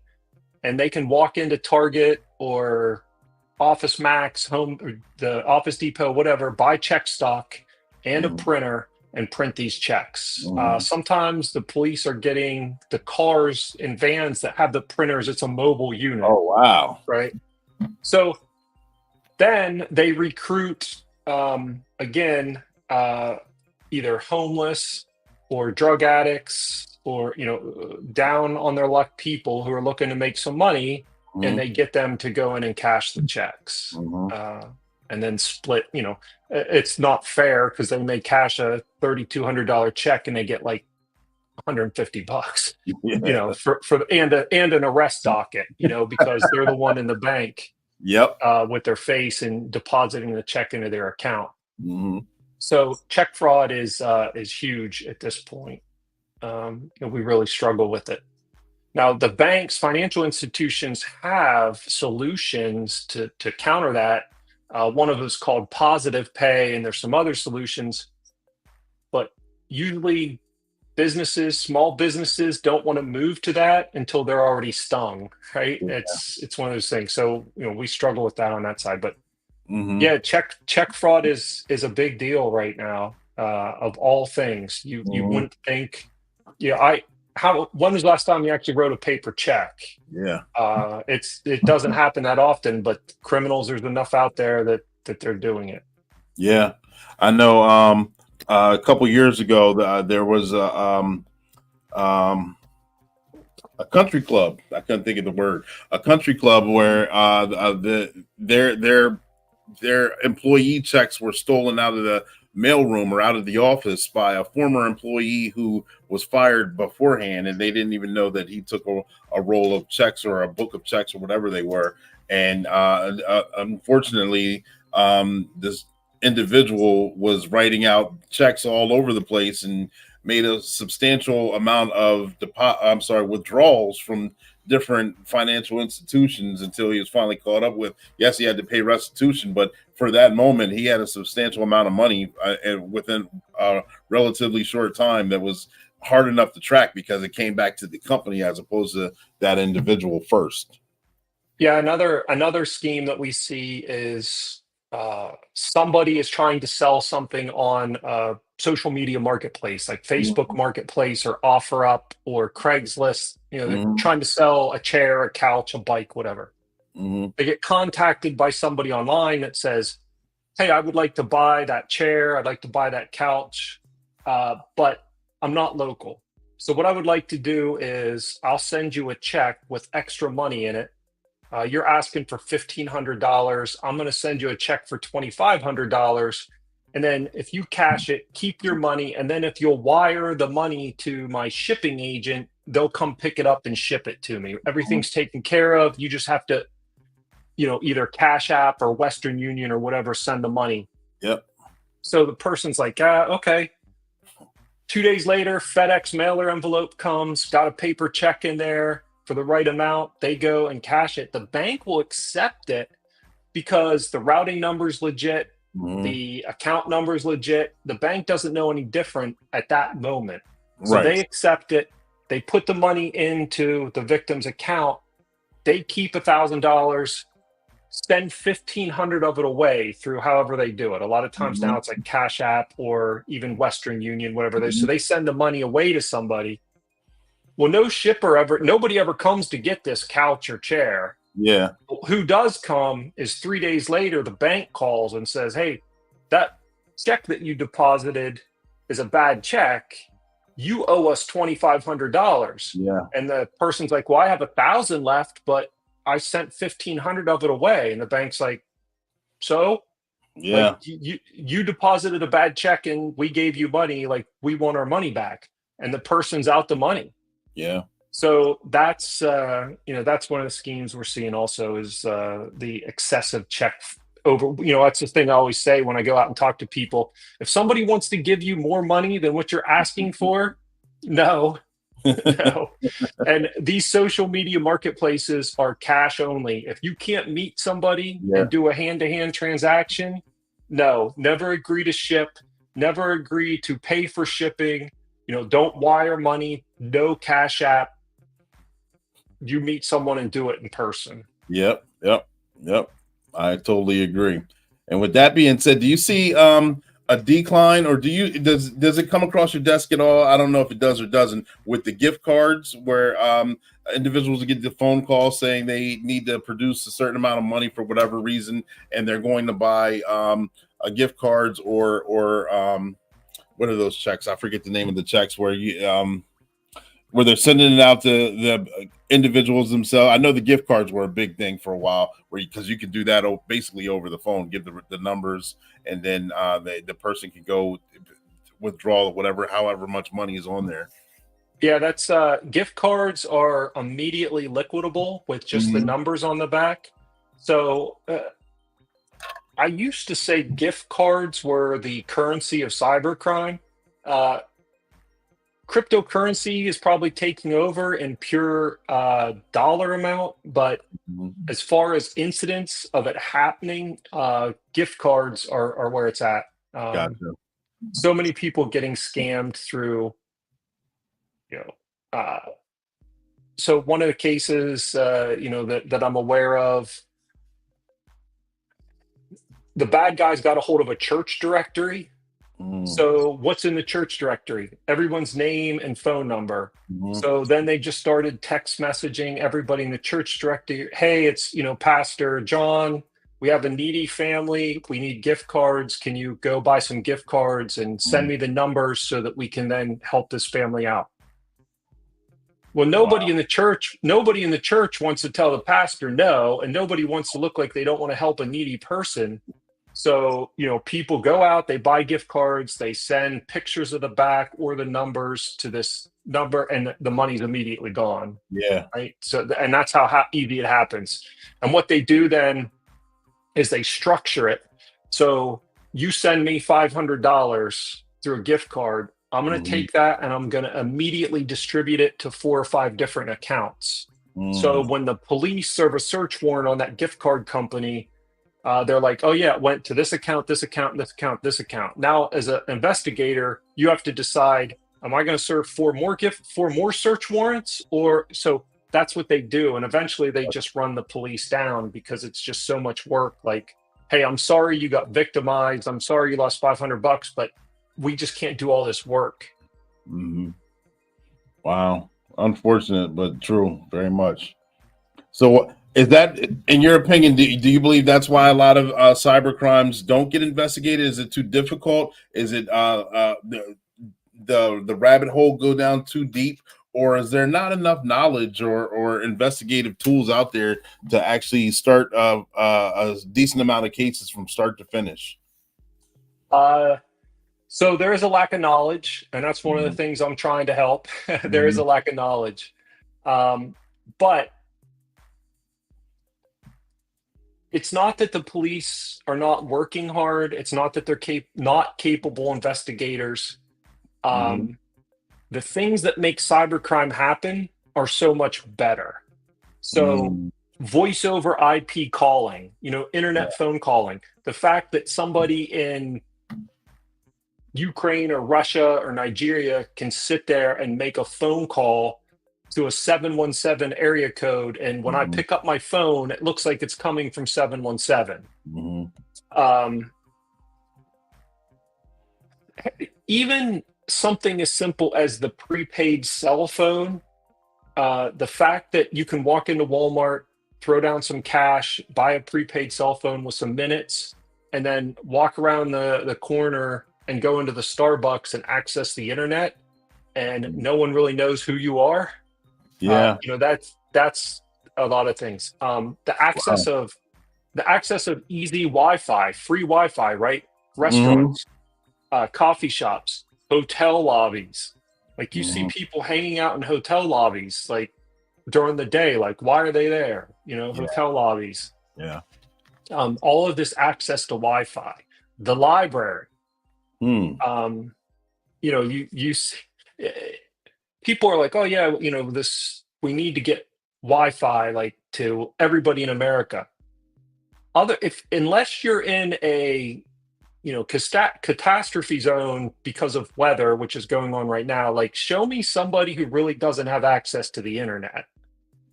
And they can walk into Target or Office Max, the Office Depot, whatever, buy check stock and a printer and print these checks. Sometimes the police are getting the cars and vans that have the printers. It's a mobile unit. Oh, wow. Right. So then they recruit, either homeless or drug addicts or, down on their luck people who are looking to make some money, and they get them to go in and cash the checks. And then split, it's not fair because they may cash a $3,200 check and they get like $150, and an arrest docket, because they're the one in the bank with their face and depositing the check into their account. So check fraud is huge at this point. We really struggle with it. Now, the banks, financial institutions have solutions to counter that. One of them is called positive pay, and there's some other solutions. But usually small businesses don't want to move to that until they're already stung, right? Yeah. It's one of those things. So, we struggle with that on that side. But check fraud is a big deal right now, of all things. You wouldn't think, when was the last time you actually wrote a paper check? It doesn't happen that often, but criminals, there's enough out there that they're doing it. Yeah, I know. A couple years ago, there was a country club. I couldn't think of the word. A country club where their employee checks were stolen out of the mailroom or out of the office by a former employee who was fired beforehand, and they didn't even know that he took a roll of checks or a book of checks or whatever they were. And unfortunately, this individual was writing out checks all over the place and made a substantial amount of withdrawals from different financial institutions until he was finally caught up with. Yes, he had to pay restitution, but for that moment, he had a substantial amount of money within a relatively short time that was hard enough to track because it came back to the company as opposed to that individual first. Yeah, another scheme that we see is somebody is trying to sell something on a social media marketplace like Facebook Marketplace or OfferUp or Craigslist. They're trying to sell a chair, a couch, a bike, whatever. They get contacted by somebody online that says, hey, I would like to buy that chair. I'd like to buy that couch, but I'm not local. So what I would like to do is I'll send you a check with extra money in it. You're asking for $1,500. I'm going to send you a check for $2,500. And then if you cash it, keep your money. And then if you'll wire the money to my shipping agent, they'll come pick it up and ship it to me. Everything's taken care of. You just have to, either Cash App or Western Union or whatever, send the money. Yep. So the person's like, okay. 2 days later, FedEx mailer envelope comes, got a paper check in there for the right amount. They go and cash it. The bank will accept it because the routing number's legit. The account number's legit. The bank doesn't know any different at that moment. So they accept it. They put the money into the victim's account. They keep $1,000, send $1,500 of it away through however they do it. A lot of times now it's like Cash App or even Western Union, whatever they. So they send the money away to somebody. Well, nobody ever comes to get this couch or chair. Yeah. Who does come is 3 days later, the bank calls and says, hey, that check that you deposited is a bad check. You owe us $2,500. Yeah. And the person's like, well, I have $1,000 left, but I sent $1,500 of it away. And the bank's like, so? Yeah. Like, you deposited a bad check and we gave you money. Like, we want our money back. and the person's out the money. Yeah. So that's that's one of the schemes we're seeing also is the excessive check over. That's the thing I always say when I go out and talk to people. If somebody wants to give you more money than what you're asking for, no. No. And these social media marketplaces are cash only. If you can't meet somebody and do a hand-to-hand transaction, no, never agree to ship, never agree to pay for shipping, don't wire money, no Cash App. You meet someone and do it in person. Yep. I totally agree. And with that being said, do you see a decline, or does it come across your desk at all? I don't know if it does or doesn't, with the gift cards where individuals get the phone call saying they need to produce a certain amount of money for whatever reason, and they're going to buy a gift cards or what are those checks? I forget the name of the checks where they're sending it out to the individuals themselves. I know the gift cards were a big thing for a while, because you can do that basically over the phone, give the numbers, and then the person can go withdraw however much money is on there. Yeah, that's gift cards are immediately liquidable with just the numbers on the back. So I used to say gift cards were the currency of cybercrime. Cryptocurrency is probably taking over in pure dollar amount, but as far as incidents of it happening, gift cards are where it's at. Gotcha. So many people getting scammed through, so one of the cases, that I'm aware of, the bad guys got a hold of a church directory. So what's in the church directory? Everyone's name and phone number. So then they just started text messaging everybody in the church directory. Hey, it's, Pastor John. We have a needy family. We need gift cards. Can you go buy some gift cards and send me the numbers so that we can then help this family out? Well, nobody in the church wants to tell the pastor no, and nobody wants to look like they don't want to help a needy person. So, people go out, they buy gift cards, they send pictures of the back or the numbers to this number, and the money's immediately gone. Yeah. Right. So, and that's how easy it happens. And what they do then is they structure it. So you send me $500 through a gift card. I'm going to take that and I'm going to immediately distribute it to 4 or 5 different accounts. So when the police serve a search warrant on that gift card company, they're like, oh yeah, it went to this account, this account, this account, this account. Now, as an investigator, you have to decide, am I going to serve 4 more search warrants? Or so that's what they do. And eventually they just run the police down because it's just so much work. Like, hey, I'm sorry you got victimized. I'm sorry you lost $500, but we just can't do all this work. Wow. Unfortunate, but true, very much. So is that, in your opinion, do you believe that's why a lot of cyber crimes don't get investigated? Is it too difficult? Is it the rabbit hole go down too deep? Or is there not enough knowledge or investigative tools out there to actually start a decent amount of cases from start to finish? So there is a lack of knowledge, and that's one of the things I'm trying to help. There is a lack of knowledge. But it's not that the police are not working hard. It's not that they're not capable investigators. The things that make cybercrime happen are so much better. So voice over IP calling, internet phone calling, the fact that somebody in Ukraine or Russia or Nigeria can sit there and make a phone call to a 717 area code, and when I pick up my phone, it looks like it's coming from 717. Even something as simple as the prepaid cell phone, the fact that you can walk into Walmart, throw down some cash, buy a prepaid cell phone with some minutes, and then walk around the corner and go into the Starbucks and access the internet, and no one really knows who you are. That's a lot of things. The access of easy Wi-Fi, free Wi-Fi, right? Restaurants, coffee shops, hotel lobbies, Like you see people hanging out in hotel lobbies, like during the day. Like, why are they there? Hotel lobbies. Yeah. All of this access to Wi-Fi, the library. You see, people are like, oh yeah, this, we need to get Wi-Fi like to everybody in America. Unless you're in a catastrophe zone because of weather, which is going on right now, like show me somebody who really doesn't have access to the internet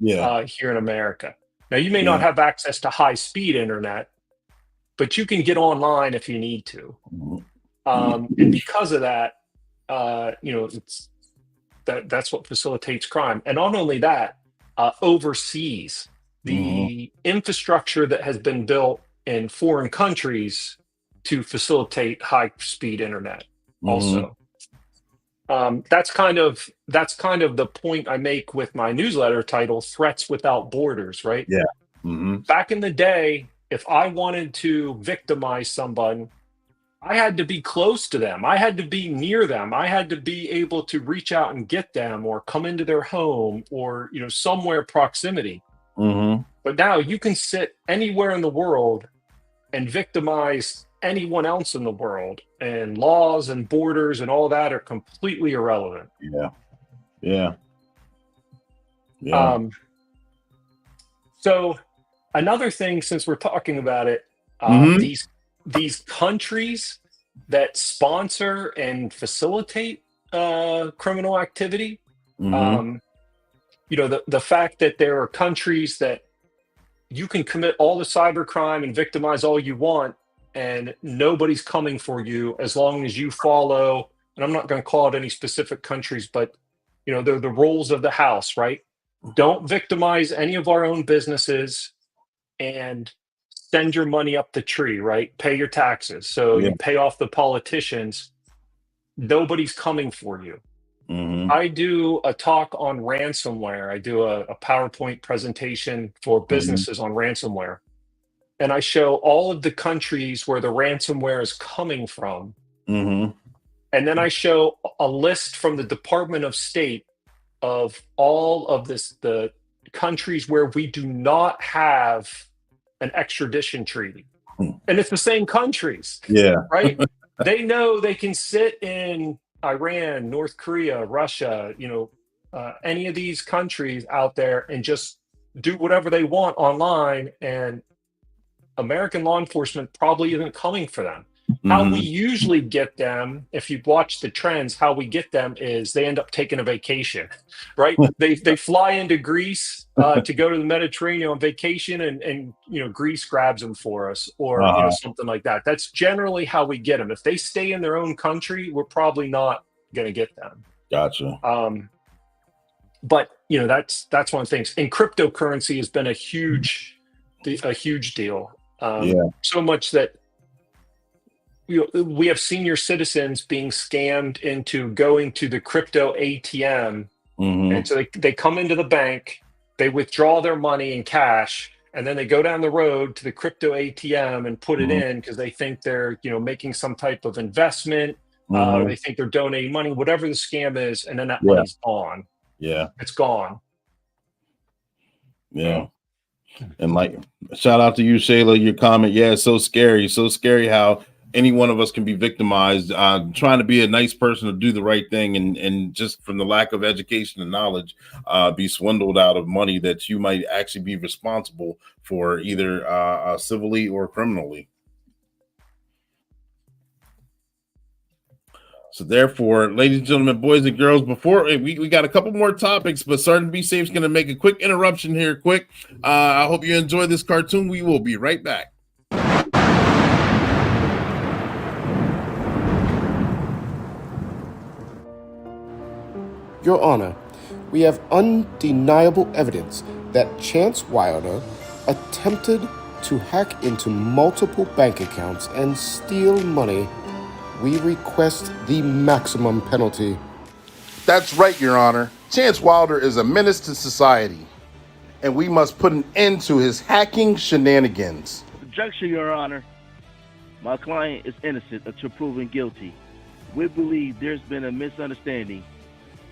here in America. Now you may not have access to high speed internet, but you can get online if you need to. And because of that, that's what facilitates crime. And not only that, overseas, the infrastructure that has been built in foreign countries to facilitate high speed internet also. That's kind of the point I make with my newsletter title, Threats Without Borders, right? Back in the day, if I wanted to victimize someone, I had to be close to them. I had to be near them. I had to be able to reach out and get them or come into their home or, somewhere proximity. But now you can sit anywhere in the world and victimize anyone else in the world, and laws and borders and all that are completely irrelevant. So another thing, since we're talking about it, these countries that sponsor and facilitate criminal activity, the fact that there are countries that you can commit all the cybercrime and victimize all you want, and nobody's coming for you as long as you follow, and I'm not going to call it any specific countries, but they're the rules of the house, right? Don't victimize any of our own businesses and send your money up the tree, right? Pay your taxes. So you pay off the politicians. Nobody's coming for you. I do a talk on ransomware. I do a PowerPoint presentation for businesses on ransomware. And I show all of the countries where the ransomware is coming from. And then I show a list from the Department of State of all of the countries where we do not have an extradition treaty. And it's the same countries, right? They know they can sit in Iran, North Korea, Russia, any of these countries out there and just do whatever they want online, and American law enforcement probably isn't coming for them. How we usually get them, if you watch the trends, how we get them is they end up taking a vacation, right? They fly into Greece to go to the Mediterranean on vacation, and Greece grabs them for us, or something like that. That's generally how we get them. If they stay in their own country, we're probably not going to get them. Gotcha. But that's one of the things. And cryptocurrency has been a huge deal. So much that we have senior citizens being scammed into going to the crypto ATM. And so they come into the bank, they withdraw their money in cash, and then they go down the road to the crypto ATM and put it in because they think they're making some type of investment. They think they're donating money, whatever the scam is, and then that money's gone. It's gone. And like, shout out to you, Shayla, your comment. It's so scary how any one of us can be victimized, trying to be a nice person to do the right thing, and just from the lack of education and knowledge, be swindled out of money that you might actually be responsible for, either civilly or criminally. So therefore, ladies and gentlemen, boys and girls, before we got a couple more topics, but Sergeant Be Safe is going to make a quick interruption here. I hope you enjoy this cartoon. We will be right back. Your Honor, we have undeniable evidence that Chance Wilder attempted to hack into multiple bank accounts and steal money. We request the maximum penalty. That's right, Your Honor. Chance Wilder is a menace to society, and we must put an end to his hacking shenanigans. Objection, Your Honor. My client is innocent until proven guilty. We believe there's been a misunderstanding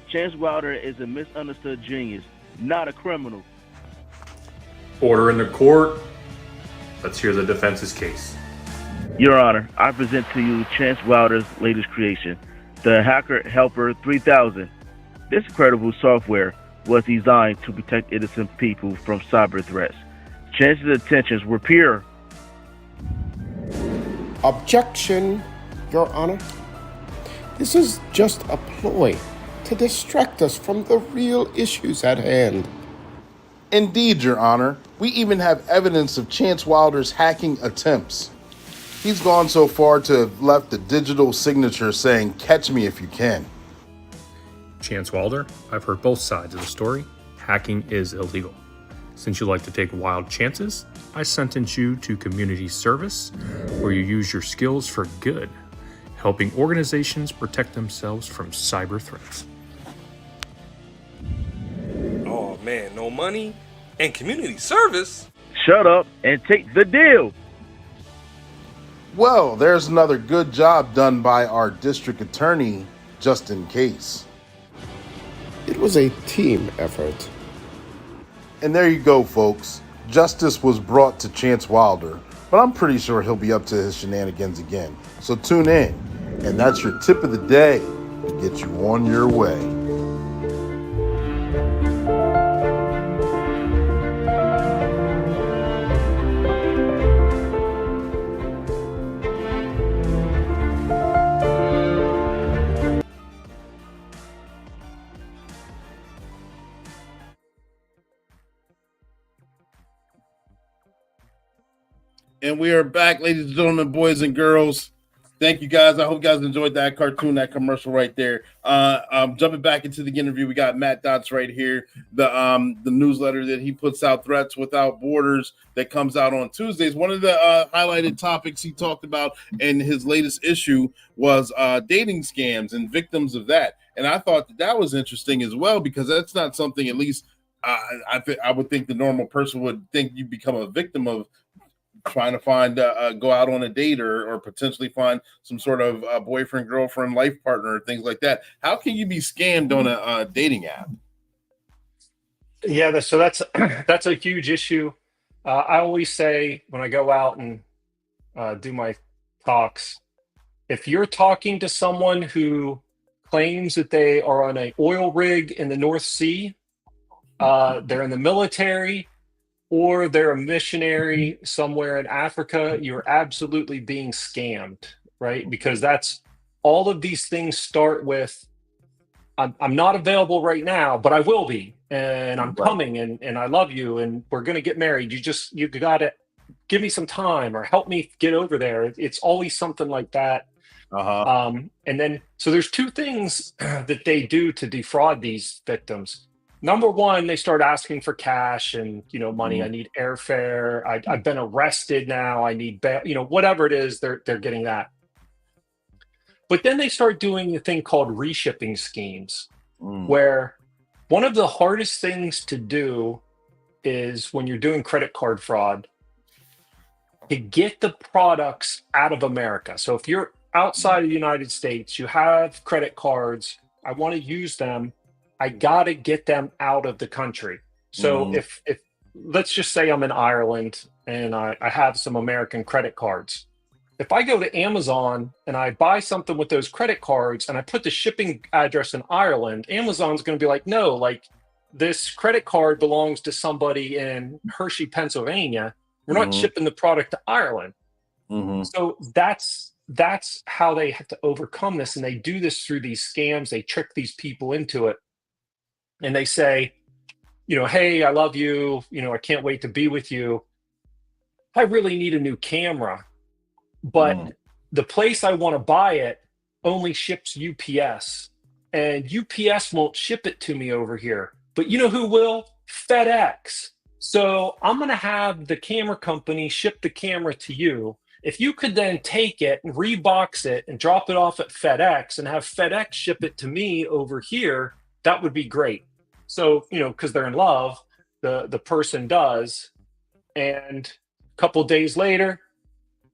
Chance Wilder is a misunderstood genius, not a criminal. Order in the court. Let's hear the defense's case. Your Honor, I present to you Chance Wilder's latest creation, the Hacker Helper 3000. This incredible software was designed to protect innocent people from cyber threats. Chance's intentions were pure. Objection, Your Honor. This is just a ploy to distract us from the real issues at hand. Indeed, Your Honor. We even have evidence of Chance Wilder's hacking attempts. He's gone so far to have left a digital signature saying, "Catch me if you can." Chance Wilder, I've heard both sides of the story. Hacking is illegal. Since you like to take wild chances, I sentence you to community service, where you use your skills for good, helping organizations protect themselves from cyber threats. Oh man, no money and community service? Shut up and take the deal. Well, there's another good job done by our district attorney, just in case. It was a team effort. And there you go, folks. Justice was brought to Chance Wilder, but I'm pretty sure he'll be up to his shenanigans again. So tune in, and that's your tip of the day to get you on your way. And we are back, ladies and gentlemen, boys and girls. Thank you, guys. I hope you guys enjoyed that cartoon, that commercial right there. Jumping back into the interview, we got Matt Dotz right here, the newsletter that he puts out, Threats Without Borders, that comes out on Tuesdays. One of the highlighted topics he talked about in his latest issue was dating scams and victims of that. And I thought that was interesting as well, because that's not something, at least I would think the normal person would think you become a victim of, trying to find go out on a date or potentially find some sort of boyfriend, girlfriend, life partner, things like that. How can you be scammed on a dating app? Yeah, so that's a huge issue. I always say when I go out and do my talks, if you're talking to someone who claims that they are on an oil rig in the North Sea, they're in the military, or they're a missionary somewhere in Africa, you're absolutely being scammed, right? Because that's all of these things start with, I'm not available right now, but I will be, and I'm coming, and I love you, and we're going to get married. You got to give me some time or help me get over there. It's always something like that. And then, so there's two things that they do to defraud these victims. Number one, they start asking for cash and, money. I need airfare. I've been arrested now. I need bail. Whatever it is, they're getting that. But then they start doing a thing called reshipping schemes, where one of the hardest things to do is when you're doing credit card fraud, to get the products out of America. So if you're outside of the United States, you have credit cards, I want to use them, I got to get them out of the country. So if let's just say I'm in Ireland and I have some American credit cards. If I go to Amazon and I buy something with those credit cards and I put the shipping address in Ireland, Amazon's going to be like, no, this credit card belongs to somebody in Hershey, Pennsylvania. We're not shipping the product to Ireland. So that's how they have to overcome this. And they do this through these scams. They trick these people into it. And they say, hey, I love you. I can't wait to be with you. I really need a new camera, but the place I want to buy it only ships UPS, and UPS won't ship it to me over here. But you know who will? FedEx. So I'm going to have the camera company ship the camera to you. If you could then take it and rebox it and drop it off at FedEx and have FedEx ship it to me over here, that would be great. So, because they're in love, the person does. And a couple days later,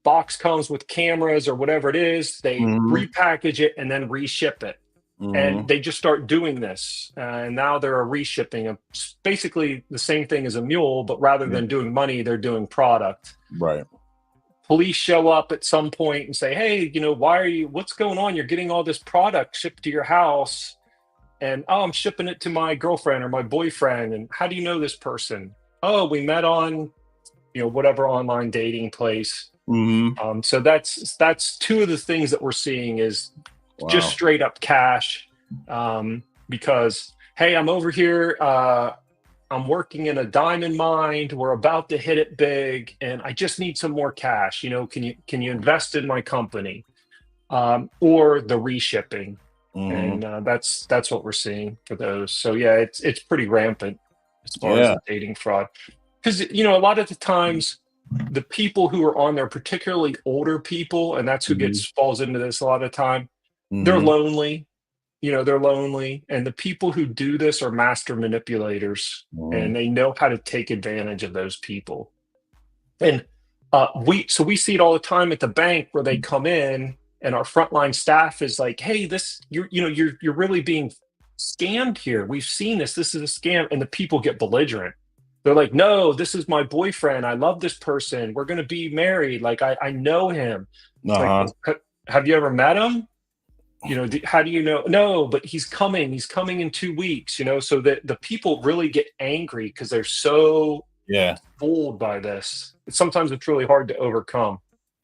box comes with cameras or whatever it is. They repackage it and then reship it. And they just start doing this. And now they're a reshipping of basically the same thing as a mule, but rather than doing money, they're doing product. Right. Police show up at some point and say, hey, what's going on? You're getting all this product shipped to your house. And, oh, I'm shipping it to my girlfriend or my boyfriend. And how do you know this person? Oh, we met on, whatever online dating place. So that's two of the things that we're seeing is just straight up cash. Because, hey, I'm over here. I'm working in a diamond mine. We're about to hit it big, and I just need some more cash. Can you invest in my company? Or the reshipping, and that's what we're seeing for those. So yeah, it's pretty rampant as far as the dating fraud, because a lot of the times the people who are on there, particularly older people, and that's who falls into this a lot of the time. They're lonely. They're lonely, and the people who do this are master manipulators, and they know how to take advantage of those people. And we see it all the time at the bank where they come in, and our frontline staff is like, "Hey, you're really being scammed here. We've seen this. This is a scam," and the people get belligerent. They're like, "No, this is my boyfriend. I love this person. We're going to be married. Like I know him." Like, have you ever met him? How do you know? No, but he's coming. He's coming in 2 weeks, so that the people really get angry because they're so fooled by this. Sometimes it's really hard to overcome.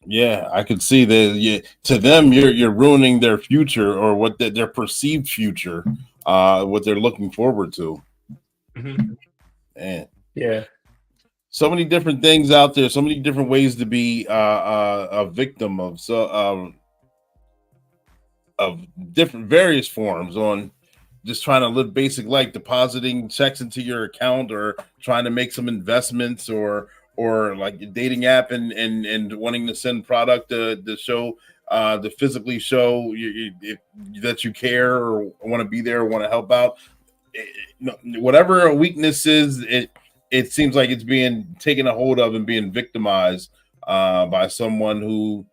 Yeah, I could see that. To them, you're ruining their future or what their perceived future, what they're looking forward to. Man. Yeah. So many different things out there. So many different ways to be a victim of different various forms on just trying to live basic life, depositing checks into your account or trying to make some investments or like a dating app and wanting to send product to show to physically show that you care or want to be there or want to help out. Whatever a weakness is, it seems like it's being taken a hold of and being victimized by someone who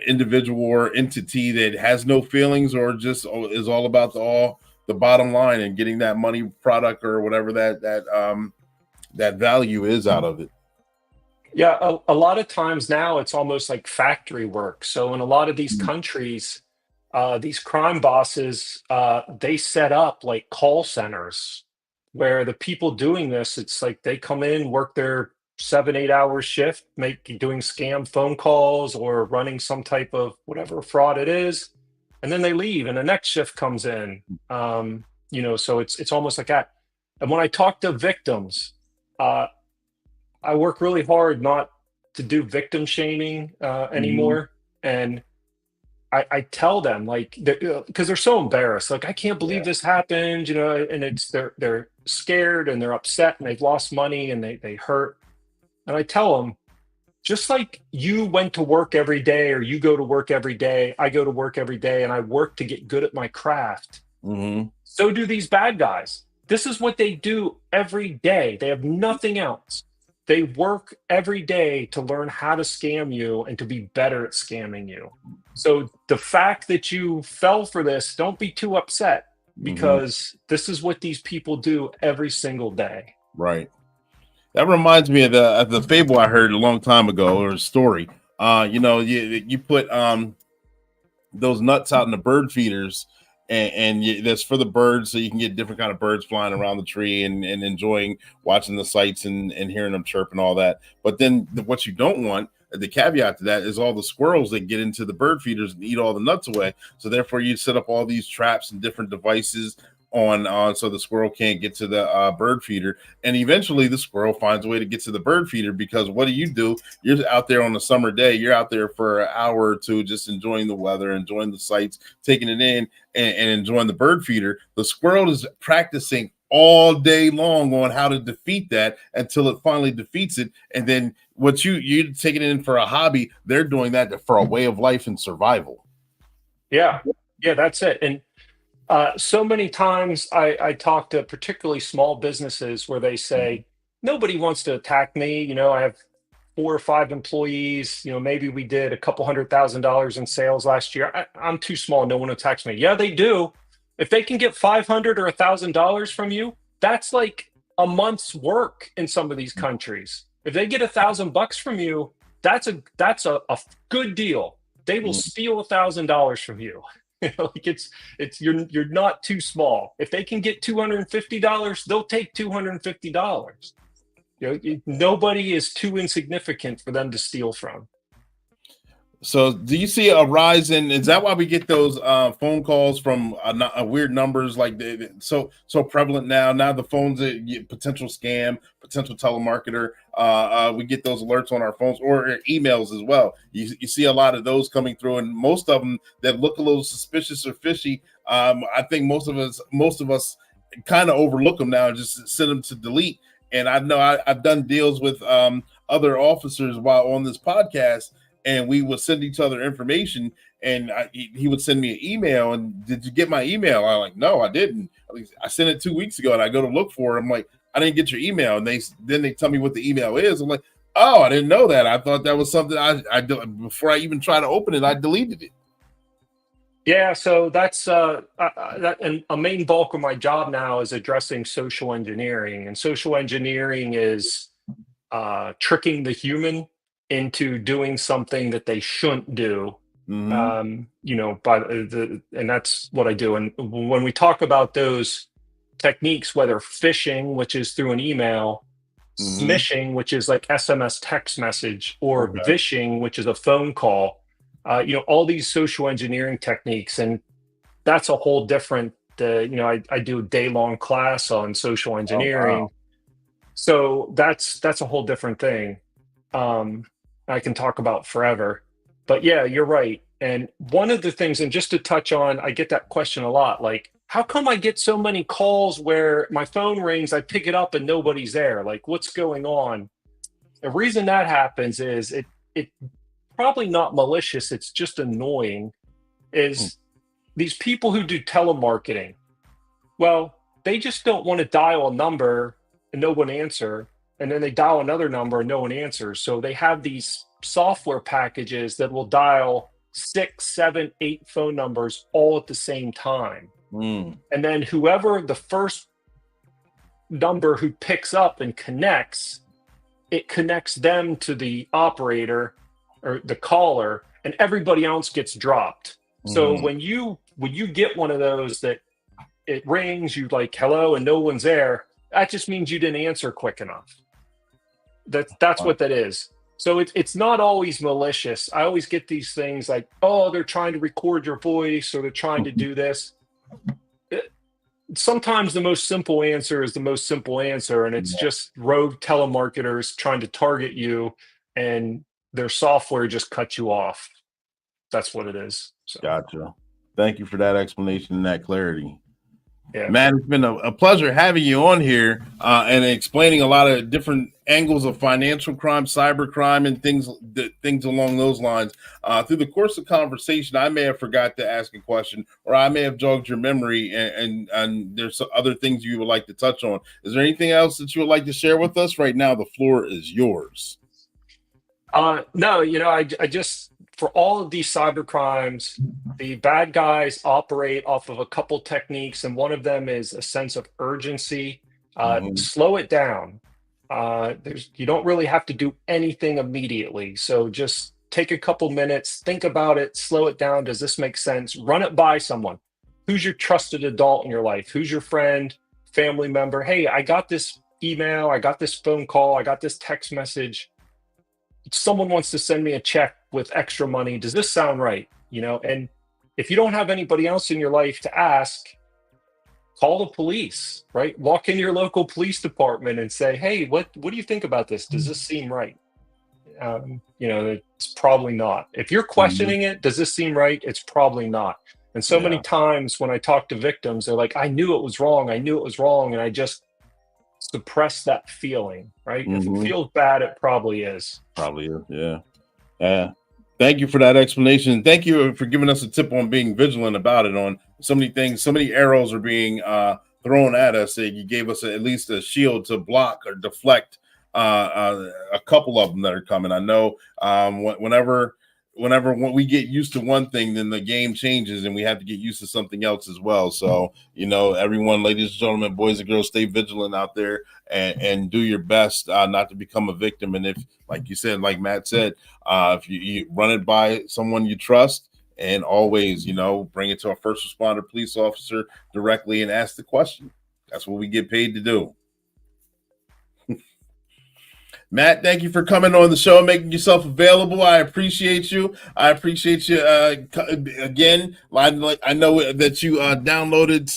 individual or entity that has no feelings or just is all about the bottom line and getting that money, product, or whatever that value is out of it. Yeah, a lot of times now it's almost like factory work. So in a lot of these countries, these crime bosses, they set up like call centers where the people doing this, it's like they come in, work their 7-8 hour shift, doing scam phone calls or running some type of whatever fraud it is, and then they leave and the next shift comes in. So it's almost like that. And when I talk to victims, I work really hard not to do victim shaming anymore. And I tell them, like, because they're so embarrassed, like, I can't believe this happened, and they're scared and they're upset and they've lost money and they hurt. And I tell them, just like you went to work every day or you go to work every day, I go to work every day and I work to get good at my craft. So do these bad guys. This is what they do every day. They have nothing else. They work every day to learn how to scam you and to be better at scamming you. So the fact that you fell for this, don't be too upset, because this is what these people do every single day. Right. That reminds me of the fable I heard a long time ago, or a story. You put those nuts out in the bird feeders, and that's for the birds, so you can get different kind of birds flying around the tree and enjoying watching the sights and hearing them chirp and all that. But then what you don't want, the caveat to that, is all the squirrels that get into the bird feeders and eat all the nuts away. So therefore, you set up all these traps and different devices on so the squirrel can't get to the bird feeder, and eventually the squirrel finds a way to get to the bird feeder, because what do? You're out there on a summer day, you're out there for an hour or two just enjoying the weather, enjoying the sights, taking it in, and enjoying the bird feeder. The squirrel is practicing all day long on how to defeat that until it finally defeats it. And then what you taking it in for a hobby, they're doing that for a way of life and survival. Yeah, that's it. And so many times I talk to particularly small businesses where they say, nobody wants to attack me. I have 4 or 5 employees. Maybe we did a couple $100,000 in sales last year. I'm too small. No one will text me. Yeah, they do. If they can get $500 or $1,000 from you, that's like a month's work in some of these countries. If they get $1,000 from you, that's a good deal. They will steal $1,000 from you. You're not too small. If they can get $250, they'll take $250. Nobody is too insignificant for them to steal from. So do you see a rise in, is that why we get those phone calls from weird numbers like so prevalent now? Now the phone's a potential scam, potential telemarketer. We get those alerts on our phones or emails as well. You see a lot of those coming through, and most of them that look a little suspicious or fishy. I think most of us kind of overlook them now and just send them to delete. And I know I've done deals with other officers while on this podcast, and we would send each other information, and he would send me an email. And did you get my email? I'm like, no, I didn't. I sent it 2 weeks ago, and I go to look for it. I'm like, I didn't get your email. And then they tell me what the email is. I'm like, oh, I didn't know that. I thought that was something I before I even try to open it, I deleted it. Yeah, so that's and a main bulk of my job now is addressing social engineering, and social engineering is tricking the human into doing something that they shouldn't do. And that's what I do. And when we talk about those techniques, whether phishing, which is through an email, smishing, which is like SMS text message, or vishing, which is a phone call, all these social engineering techniques, and that's a whole different. I do a day-long class on social engineering. Oh, wow. So that's a whole different thing. I can talk about forever, but yeah, you're right. And one of the things, and just to touch on, I get that question a lot, like, how come I get so many calls where my phone rings, I pick it up and nobody's there? Like, what's going on? The reason that happens is it probably not malicious. It's just annoying. Is these people who do telemarketing, well, they just don't want to dial a number and no one answer, and then they dial another number and no one answers. So they have these software packages that will dial 6, 7, 8 phone numbers all at the same time. And then whoever the first number who picks up and connects, it connects them to the operator or the caller, and everybody else gets dropped. So when you get one of those that it rings, you like hello and no one's there, that just means you didn't answer quick enough. That's what that is. So it's not always malicious. I always get these things like, oh, they're trying to record your voice, or they're trying to do this. Sometimes the most simple answer is the most simple answer, and it's just rogue telemarketers trying to target you, and their software just cuts you off. That's what it is. So. Gotcha. Thank you for that explanation and that clarity. Yeah, man, it's been a pleasure having you on here and explaining a lot of different angles of financial crime, cybercrime, and things along those lines. Through the course of conversation, I may have forgot to ask a question, or I may have jogged your memory, and there's other things you would like to touch on. Is there anything else that you would like to share with us right now? The floor is yours. No, I just, for all of these cyber crimes, the bad guys operate off of a couple techniques, and one of them is a sense of urgency. Slow it down. You don't really have to do anything immediately. So just take a couple minutes, think about it, slow it down. Does this make sense? Run it by someone. Who's your trusted adult in your life? Who's your friend, family member? Hey, I got this email, I got this phone call, I got this text message. Someone wants to send me a check with extra money. Does this sound right? And if you don't have anybody else in your life to ask, call the police, right? Walk in your local police department and say, hey, what do you think about this? Does this seem right? It's probably not. If you're questioning it, does this seem right? It's probably not. And so many times when I talk to victims, they're like, I knew it was wrong. And I just suppress that feeling, right? If it feels bad, it probably is. Yeah. Thank you for that explanation. Thank you for giving us a tip on being vigilant about it. On so many things, so many arrows are being thrown at us. You gave us at least a shield to block or deflect a couple of them that are coming. I know whenever we get used to one thing, then the game changes and we have to get used to something else as well. So, everyone, ladies and gentlemen, boys and girls, stay vigilant out there and do your best not to become a victim. And if, like you said, like Matt said, if you run it by someone you trust, and always, bring it to a first responder police officer directly and ask the question. That's what we get paid to do. Matt, thank you for coming on the show and making yourself available. I appreciate you. Again. I know that you downloaded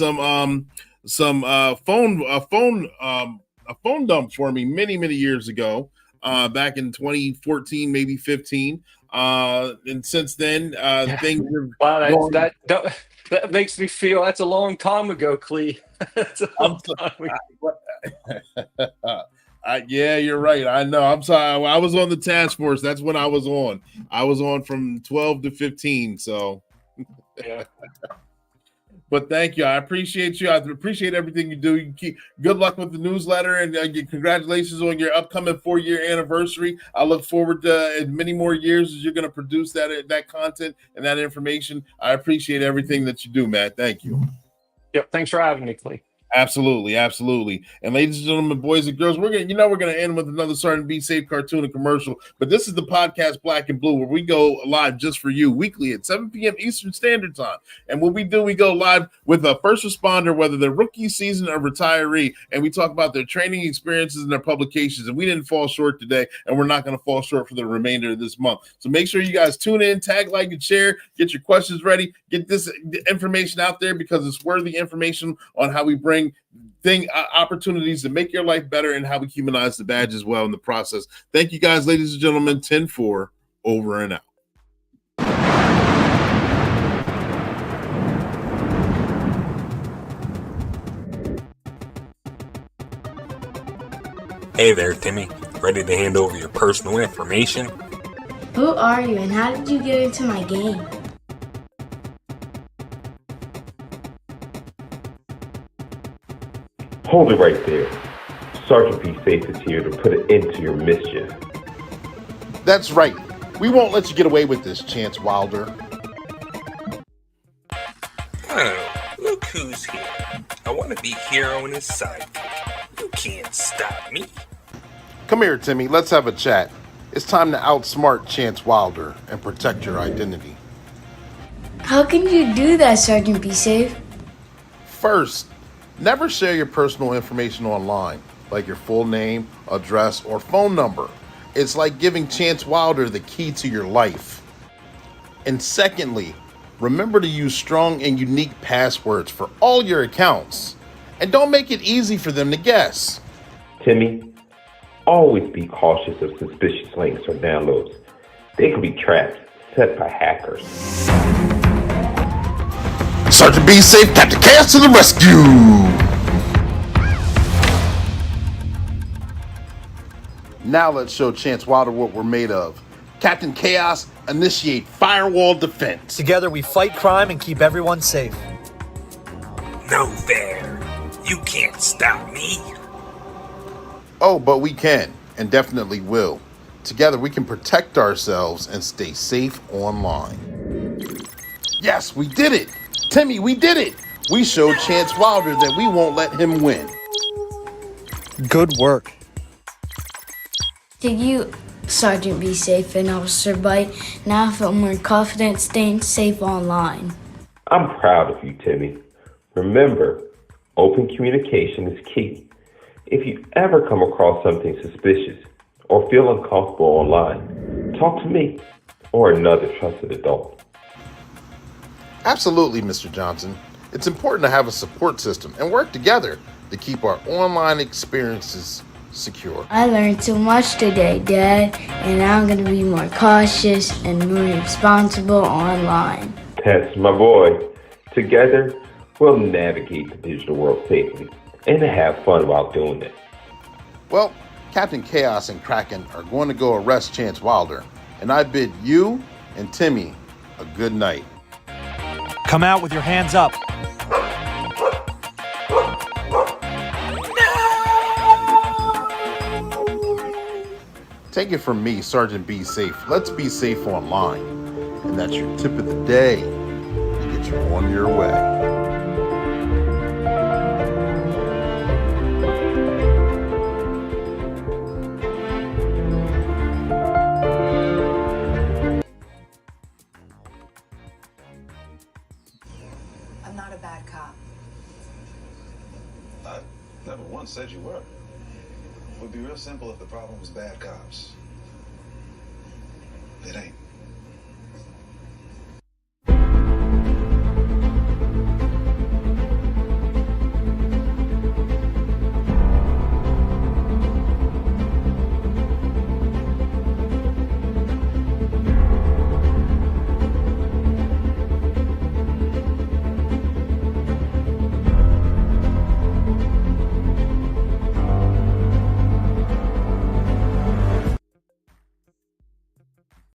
a phone dump for me many years ago, back in 2014, maybe 15. And since then, things have that makes me feel that's a long time ago, Clee. That's a long time ago. Yeah, you're right. I know. I'm sorry. I was on the task force. That's when I was on. I was on from 12 to 15. So, yeah. But thank you. I appreciate you. I appreciate everything you do. You keep good luck with the newsletter, and congratulations on your upcoming 4-year anniversary. I look forward to many more years as you're going to produce that content and that information. I appreciate everything that you do, Matt. Thank you. Yep. Thanks for having me, Clee. Absolutely. And ladies and gentlemen, boys and girls, we're gonna end with another Sergeant Be Safe cartoon and commercial. But this is the podcast Black and Blue, where we go live just for you weekly at 7 p.m. Eastern Standard Time. And what we do, we go live with a first responder, whether they're rookie, season, or retiree, and we talk about their training experiences and their publications. And we didn't fall short today, and we're not going to fall short for the remainder of this month. So make sure you guys tune in, tag, like, and share. Get your questions ready. Get this information out there because it's worthy information on how we bring opportunities to make your life better and how we humanize the badge as well in the process. Thank you guys, ladies and gentlemen. 10-4, over and out. Hey there, Timmy. Ready to hand over your personal information? Who are you and how did you get into my game? Hold it right there. Sergeant Be Safe is here to put an end to your mischief. That's right. We won't let you get away with this, Chance Wilder. Oh, look who's here. I want to be hero in his sidekick. You can't stop me. Come here, Timmy. Let's have a chat. It's time to outsmart Chance Wilder and protect your identity. How can you do that, Sergeant Be Safe? First, never share your personal information online, like your full name, address, or phone number. It's like giving Chance Wilder the key to your life. And secondly, remember to use strong and unique passwords for all your accounts. And don't make it easy for them to guess. Timmy, always be cautious of suspicious links or downloads. They could be traps set by hackers. Sergeant Be Safe, Captain Chaos to the rescue! Now let's show Chance Wilder what we're made of. Captain Chaos, initiate firewall defense. Together we fight crime and keep everyone safe. No fair. You can't stop me. Oh, but we can, and definitely will. Together we can protect ourselves and stay safe online. Yes, we did it! Timmy, we did it! We showed Chance Wilder that we won't let him win. Good work. Did you, Sergeant Be Safe and Officer Bite, now feel more confident staying safe online? I'm proud of you, Timmy. Remember, open communication is key. If you ever come across something suspicious or feel uncomfortable online, talk to me or another trusted adult. Absolutely, Mr. Johnson. It's important to have a support system and work together to keep our online experiences secure. I learned too much today, Dad, and now I'm going to be more cautious and more responsible online. That's my boy. Together, we'll navigate the digital world safely and have fun while doing it. Well, Captain Chaos and Kraken are going to go arrest Chance Wilder, and I bid you and Timmy a good night. Come out with your hands up. No! Take it from me, Sergeant Be Safe. Let's be safe online. And that's your tip of the day to get you on your way. I'm not a bad cop. I never once said you were. It would be real simple if the problem was bad cops. It ain't.